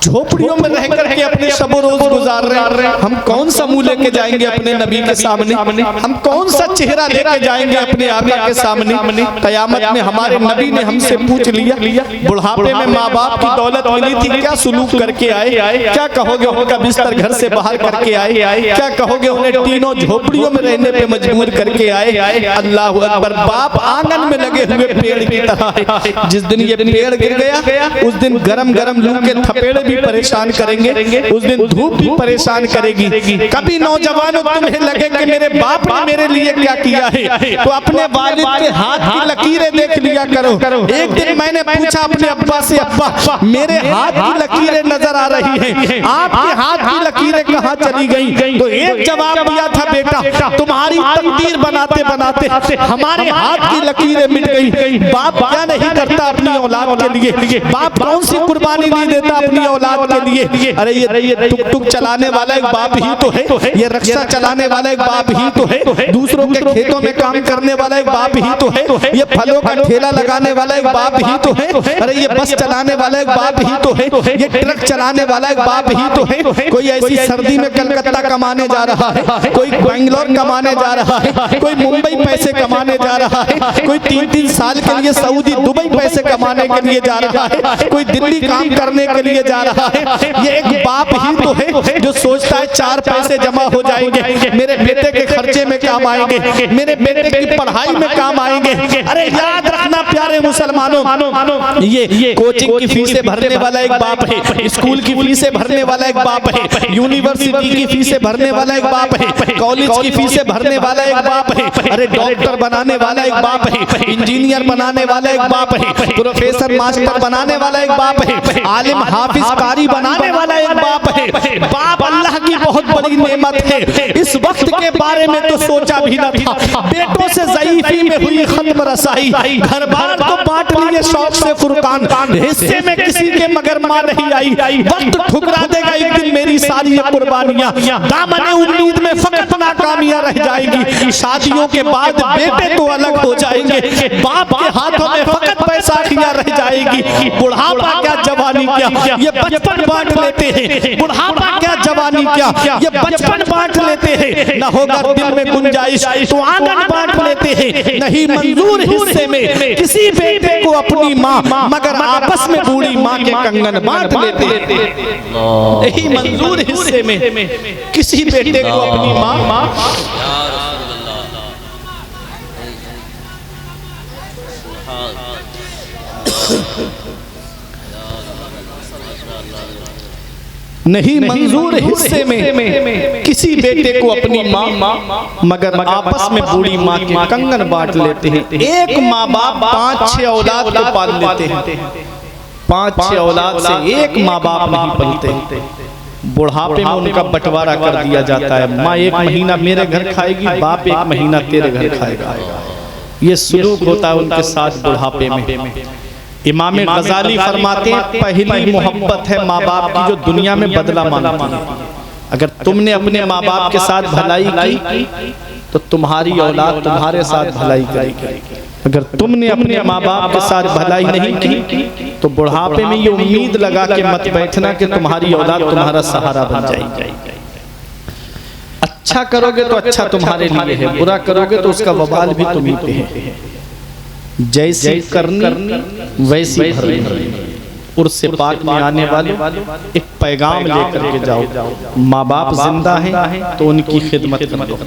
झोपड़ियों में रह करके अपने शबो रोज गुजार रहे। हम कौन सा मुंह लेके जाएंगे अपने नबी के सामने, हम कौन सा चेहरा लेके जाएंगे अपने आका के सामने। कयामत में हमारे नबी ने हमसे पूछ लिया, बुढ़ापे में माँ बाप की दौलत मिली थी, क्या सुलूक करके आए, क्या कहोगे उनका बिस्तर घर से बाहर करके आए, क्या कहोगे उन्हें तीनों झोपड़ियों में रहने पे मजबूर करके आए। अल्लाह अकबर। बाप आंगन में लगे हुए पेड़ की तरह है, जिस दिन ये पेड़ गिर गया उस दिन गरम गरम लू के थपेड़े भी परेशान करेंगे, उस दिन धूप भी परेशान करेगी। कभी नौजवानों तुम्हें लगे कि मेरे बाप ने मेरे लिए क्या किया है तो अपने वालिद के हाथ की लकीरें देख लिया करो। एक दिन मैंने पूछा अपने अब्बा से, अब्बा मेरे हाथ की लकीरें नजर आ रही हैं, आपके हाथ की लकीरें कहाँ चली गई? तो एक जवाब दिया था, बेटा तुम्हारी तकदीर बनाते बनाते हमारे हाथ की लकीरें मिट गई। बाप क्या नहीं करता अपनी औलाद के लिए, बाप कौन सी कुर्बानी नहीं देता अपनी औलाद के लिए। अरे ये टुक टुक चलाने वाला एक बाप ही तो है, ये रिक्शा चलाने वाला एक बाप ही तो है, दूसरों के खेतों में काम करने वाला एक बाप ही तो है, ये फलों का ठेला लगाने वाला एक बाप ही तो है, अरे ये बस चलाने वाला एक बाप ही तो है, ये ट्रक चलाने वाला एक बाप ही तो है। कोई ऐसी सर्दी में कलकत्ता कमाने जा रहा है, कोई बेंगलोर कमाने जा रहा है, कोई मुंबई पैसे कमाने जा रहा है, कोई 3-3 साल के लिए सऊदी दुबई पैसे कमाने के लिए जा रहा है, कोई दिल्ली काम करने के लिए जा रहा है। ये एक बाप ही तो है जो सोचता है 4 पैसे जमा हो जाएंगे, मेरे बेटे के खर्चे में काम आएंगे, मेरे बेटे की पढ़ाई में काम आएंगे। अरे याद रखना प्यारे मुसलमानों, ये कोचिंग की फीसें भरने वाला एक बाप है, स्कूल की फीसें भरने वाला एक बाप है, यूनिवर्सिटी की फीसें भरने वाला एक बाप है, कॉलेज की फीसें भरने वाला एक बाप है, अरे डॉक्टर बनाने वाला एक बाप है, इंजीनियर बनाने वाला एक बाप है, प्रोफेसर मास्टर बनाने वाला एक बाप है, आलिम हाफिज कारी बनाने वाला एक बाप है। बाप अल्लाह की बहुत बड़ी नेमत है। इस वक्त के बारे में तो सोचा भी न था, बेटों से ज़ईफ़ी में हुई खत्म रसाई, घर बार तो बांट लिए शौक से फुरकान, हिस्से में किसी के मगर मां नहीं आई, वक्त ठुकरा देगा एक दिन मेरी सारी कुर्बानियां, दामने उम्मीद में फकत नाकामियां रह जाएंगी, शादियों के बाद बेटे तो अलग हो जाएंगे, बाप के हाथों में फकत बैसाखियां रह जाएगी। बुढ़ापा क्या जवानी क्या, ये बचपन बांट लेते हैं, बुढ़ापा क्या जवानी क्या, ये बचपन बांट लेते हैं। न होगा दिल में गुंजाइश तो आंगन बांट लेते हैं, नहीं मंजूर हिस्से में किसी बेटे को अपनी माँ, मगर आपस में बूढ़ी माँ के कंगन बांट लेते हैं। नहीं मंजूर हिस्से में किसी बेटे को अपनी माँ। नहीं मंजूर हिस्से में किसी बेटे को अपनी माँ, मगर आपस में बूढ़ी माँ के कंगन बांट लेते हैं। एक माँ बाप 5-6 औलाद को पाल लेते हैं, 5-6 औलाद से एक माँ बाप नहीं पलते, बुढ़ापे में उनका बंटवारा कर दिया जाता है। माँ 1 महीना मेरे घर खाएगी, बाप 1 महीना तेरे घर खाएगा। ये सुलूक होता है उनके साथ बुढ़ापे में। इमाम गजाली फरमाते हैं, पहली मोहब्बत है माँ बाप की जो दुनिया में बदला मांगती है। अगर तुमने अपने माँ बाप के साथ भलाई की तो तुम्हारी औलाद तुम्हारे साथ भलाई करेगी, अगर तुमने अपने माँ बाप के साथ भलाई नहीं की तो बुढ़ापे में ये उम्मीद लगा के मत बैठना कि तुम्हारी औलाद तुम्हारा सहारा बन जाएगी। अच्छा करोगे तो अच्छा तुम्हारे लिए है, बुरा करोगे तो उसका वबाल भी तुम्हीं पे है। जैसी करनी वैसी भरनी। उर्से पाक में आने वाले एक पैगाम लेकर के जाओ। माँ बाप जिंदा है तो उनकी खिदमत करो,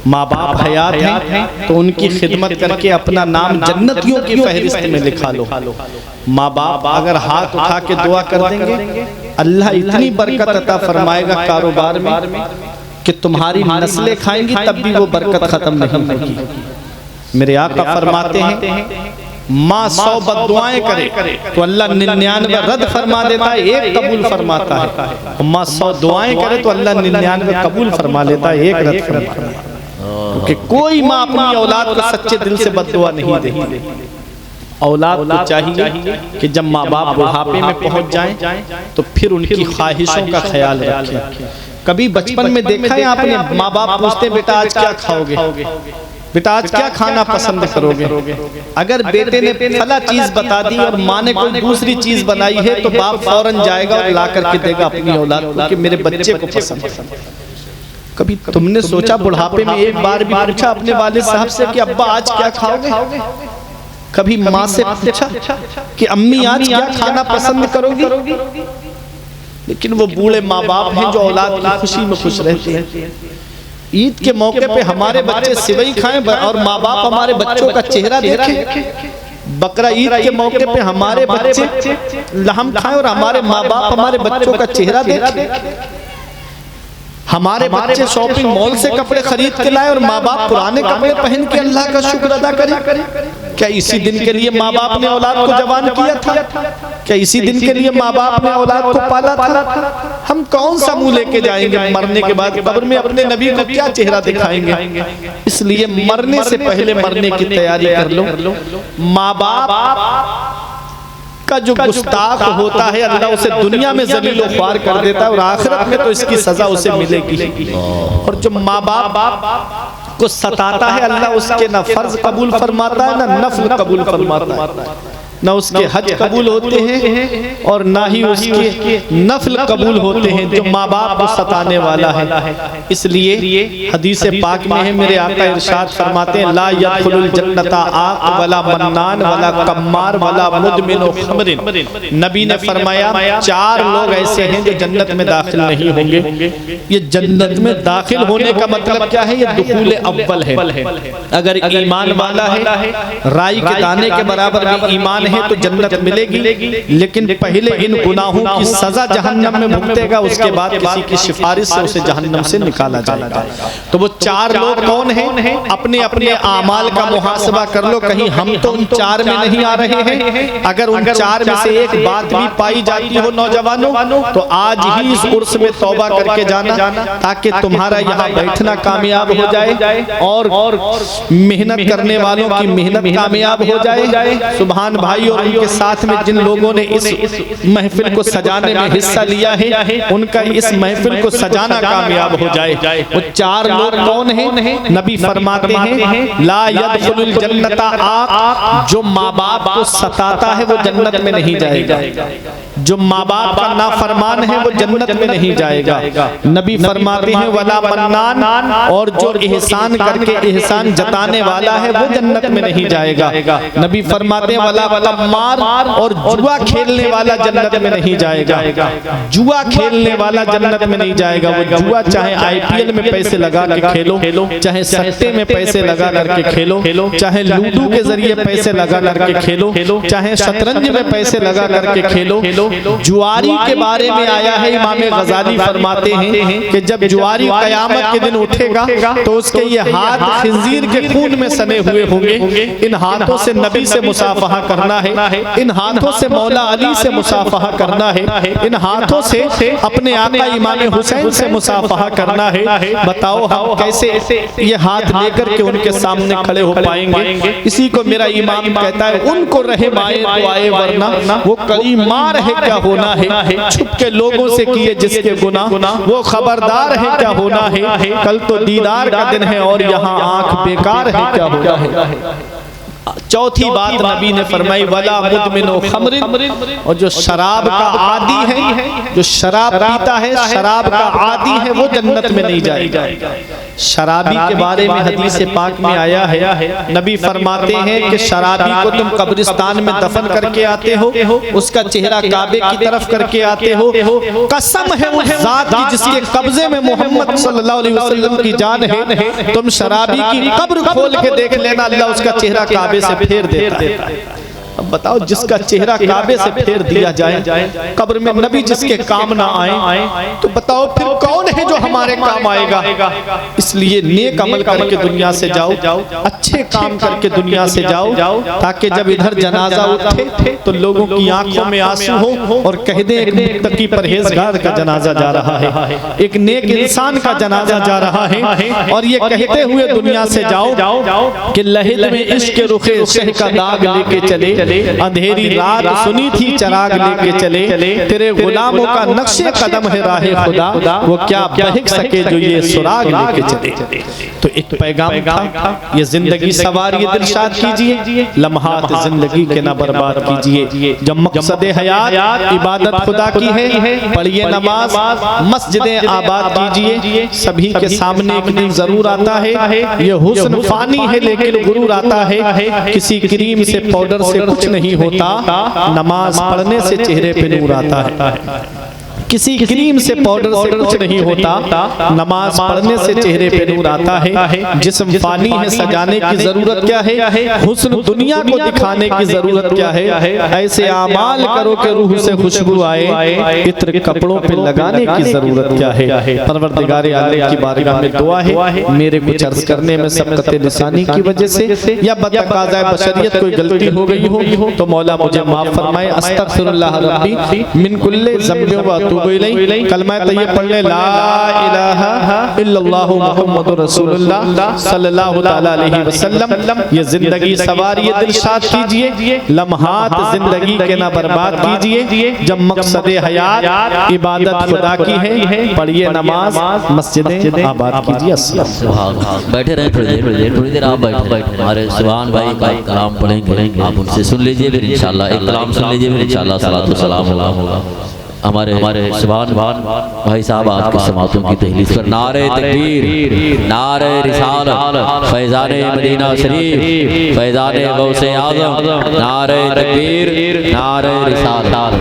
माँ बाप हयात हैं तो उनकी खिदमत करके अपना नाम जन्नतियों की फहरिस्त में लिखा लो। माँ बाप अगर हाथ उठा के दुआ कर देंगे, अल्लाह इतनी बरकत अता फरमाएगा कारोबार में कि तुम्हारी नस्लें खाएंगी तब भी वो बरकत खत्म नहीं होगी। मेरे आका फरमाते हैं माँ 100 बद्दुआएं करे तो अल्लाह 99 रद्द फरमा देता है, एक कबूल फरमाता है। माँ 100 दुआएं करे तो अल्लाह 99 कबूल फरमा लेता है, एक रद्द फरमाता है। क्योंकि कोई माँ अपनी औलाद को सच्चे दिल से बद्दुआ नहीं देती। औलाद को चाहिए कि जब माँ बाप बुढ़ापे में पहुंच जाएं तो फिर उनकी ख्वाहिशों का ख्याल रखें। कभी बचपन में देखा है आपने, माँ बाप पूछते बेटा आज क्या खाओगे, बेटा आज क्या खाना पसंद करोगे। अगर बेटे ने फला चीज बता दी और माँ ने कोई दूसरी चीज बनाई है तो बाप फौरन जाएगा और ला करके देगा अपनी औलाद को कि मेरे बच्चे को पसंद है। कभी तुमने सोचा बुढ़ापे में एक बार भी पूछा अपने वालिद साहब से कि अब्बा आज क्या खाओगे? कभी माँ से पूछा कि अम्मी आज क्या खाना पसंद करोगी? लेकिन वो बूढ़े माँ बाप हैं जो औलाद की खुशी में खुश रहते हैं। ईद के मौके पे हमारे बच्चे सिवई खाएं और माँ बाप हमारे बच्चों का चेहरा देखें। बकरा ईद के मौके पे हमारे बच्चे लहम खाएं और हमारे माँ बाप हमारे बच्चों का चेहरा देखें। हमारे बच्चे शॉपिंग मॉल से कपड़े खरीद के लाए और माँ बाप पुराने कपड़े पहन के अल्लाह का शुक्र अदा करें। क्या इसी दिन के लिए माँ बाप ने औलाद को जवान किया था? क्या इसी दिन के लिए माँ बाप ने औलाद को पाला था? हम कौन सा मुंह लेके जाएंगे मरने के बाद कब्र में, अपने नबी को क्या चेहरा दिखाएंगे? इसलिए मरने से पहले मरने की तैयारी कर लो। माँ बाप का जो गुस्ताख होता है अल्लाह उसे दुनिया में जलील और ख्वार कर देता है और आखिरत में तो इसकी सजा उसे मिलेगी। और जो माँ बाप को सताता है अल्लाह उसके ना फर्ज कबूल फरमाता है ना नफल कबूल फरमाता है, ना उसके हज कबूल होते हैं और ना ही उसके नफल कबूल होते हैं जो माँ बाप को सताने वाला है। इसलिए हदीस पाक में है, मेरे आका इरशाद फरमाते हैं ला यदखुलुल जन्नता आक वला मन्नान वला कम्मार वला मुदमिनु खमरिन। नबी ने फरमाया 4 लोग ऐसे हैं जो जन्नत में दाखिल नहीं होंगे। ये जन्नत में दाखिल होने का मतलब क्या है? ये दुखूल अव्वल है। अगर ईमान वाला है, राई के दाने के बराबर भी ईमान है तो जन्नत मिलेगी, लेकिन पहले इन गुनाहों की सजा जहन्नम में भुगतेगा, उसके बाद किसी की सिफारिश से उसे जहन्नम से निकाला जाएगा। तो वो 4 लोग कौन हैं? अपने अपने आमाल का मुहासबा कर लो, कहीं हम तो उन 4 में नहीं आ रहे हैं। अगर उन 4 में से एक बात भी पाई जाती हो नौजवानों तो आज ही इस उर्स में तौबा करके जाना ताकि तुम्हारा यहाँ बैठना कामयाब हो जाए और मेहनत करने वालों की मेहनत कामयाब हो जाए। सुभान भाई और उनके साथ में जिन लोगों ने इस महफिल को सजाने में हिस्सा लिया है उनका इस महफिल को सजाना कामयाब हो जाए। वो 4 लोग कौन हैं? नबी फरमाते हैं ला यदखुलुल जन्नता आक, जो माँ बाप को सताता है वो जन्नत में नहीं जाएगा। जो माँ बाप का नाफरमान है वो जन्नत में नहीं जाएगा। नबी फरमाते हैं वला मन्नान, और जो एहसान करके एहसान जताने वाला है वो जन्नत में नहीं जाएगा। नबी फरमाते हैं वला कम्मार, और जुआ खेलने वाला जन्नत में नहीं जाएगा। जुआ खेलने वाला जन्नत में नहीं जाएगा। वो जुआ चाहे IPL में पैसे लगा के खेलो, चाहे सट्टे में पैसे लगा करके खेलो, चाहे लूडो के जरिए पैसे लगा करके खेलो, चाहे शतरंज में पैसे लगा करके खेलो। जुआरी के बारे में आया है, इमाम गजाली फरमाते हैं कि जब जुआरी कयामत के दिन उठेगा तो उसके ये हाथ खिंजीर के खून में सने हुए होंगे। इन हाथों से नबी से मुसाफहा करना है, इन हाथों से मौला अली से मुसाफहा करना है, इन हाथों से अपने आका इमाम हुसैन से मुसाफहा करना है। बताओ हम कैसे ये हाथ लेकर के उनके सामने खड़े हो पाएंगे? इसी को मेरा इमाम कहता है उनको रहे माए तो आए वरना वो करीमार है क्या होना है। छुप के लोगों से किए जिसके गुनाह वो खबरदार है क्या होना है। कल तो दीदार का दिन है और यहाँ आंख बेकार है क्या होना है। चौथी बात नबी ने फरमाई वला मुदमिनु खमरिन, और जो शराब का आदी है, जो शराब पीता है, शराब का आदी है वो जन्नत में नहीं जाएगा। शराबी के बारे में हदीस पाक में आया है, नबी फरमाते हैं कि शराबी को तुम कब्रिस्तान में दफन करके आते हो, उसका चेहरा काबे की तरफ करके आते हो, कसम है उस जात की जिसके कब्जे में मोहम्मद सल्लल्लाहु अलैहि वसल्लम की जान है, तुम शराबी की कब्र खोल के देख लेना, अल्लाह उसका चेहरा काबे से फेर देता है। अब बताओ, जिसका चेहरा काबे से फेर दिया जाए, कब्र में नबी जिसके काम ना आए, तो बताओ फिर कौन है जो हमारे काम आएगा। इसलिए नेक अमल करके दुनिया से जाओ, अच्छे काम करके दुनिया से जाओ, ताकि जब इधर जनाजा उठे तो लोगों की आंखों में आंसू हो और कह दे एक मुत्तकी परहेजगार का जनाजा जा रहा है, एक नेक इंसान का जनाजा जा रहा है। और ये कहते हुए दुनिया से जाओ कि लहद में इश्क रुखे शह का दाग लेके चले, अंधेरी रात सुनी थी चराग लेके चले, तेरे गुलामों का नक्शे कदम है राहे खुदा, वो क्या बहक सके जो ये सुराग लेके चले। तो एक पैगाम था, ये जिंदगी सवारी दिलशाद कीजिए, लम्हात जिंदगी के ना बर्बाद कीजिए। जब मकसद हयात इबादत खुदा की है, पढ़िए नमाज, मस्जिदें आबाद कीजिए। सभी के सामने एक दिन जरूर आता है, ये हुस्न फानी है लेकिन गुरूर आता है। किसी क्रीम से पाउडर से कुछ नहीं होता, नमाज पढ़ने से चेहरे पे नूर आता है। किसी क्रीम से पाउडर से कुछ नहीं होता, नमाज पढ़ने से चेहरे पे नूर आता है। जिस्म फानी है, सजाने की जरूरत क्या है, हुस्न दुनिया को दिखाने की जरूरत क्या है। ऐसे आमाल करो कि रूह से खुशबू आए, इत्र कपड़ों पे लगाने की जरूरत क्या है। परवरदिगार आलम की बारगाह में दुआ है, मेरे कुछ अर्ज करने में सबकत लिसानी की वजह से या बतकाज़ाए बशरियत कोई गलती हो गई हो तो मौला मुझे माफ फरमाए। अस्तगफिरुल्लाह रब्बी मिन कुल्ले ज़ंबि व कलमा तैयब पढ़ ले, ला इलाहा इल्लल्लाहु मुहम्मदुर रसूलुल्लाह सल्लल्लाहु तआला अलैहि वसल्लम। ये जिंदगी सवारी दिलशाद कीजिए, लम्हात जिंदगी के ना बर्बाद कीजिए। जब मकसद हयात इबादत खुदा की है, पढ़िए नमाज, मस्जिदें आबाद कीजिए। बैठे रहे थोड़ी देर आप बैठे। हमारे सुभान भाई का कलाम पढ़ेंगे, आप उनसे सुन लीजिए, फिर इंशाल्लाह एक कलाम सुन लीजिए, फिर इंशाल्लाह सलातो सलाम होगा। हमारे सुभान भाई साहब आपकी समातों की तहलील पर नारे तकबीर, नारे रिसालत, फैज़ाने मदीना शरीफ, फैज़ाने गौसे आज़म, नारे तकबीर, नारे रिसालत।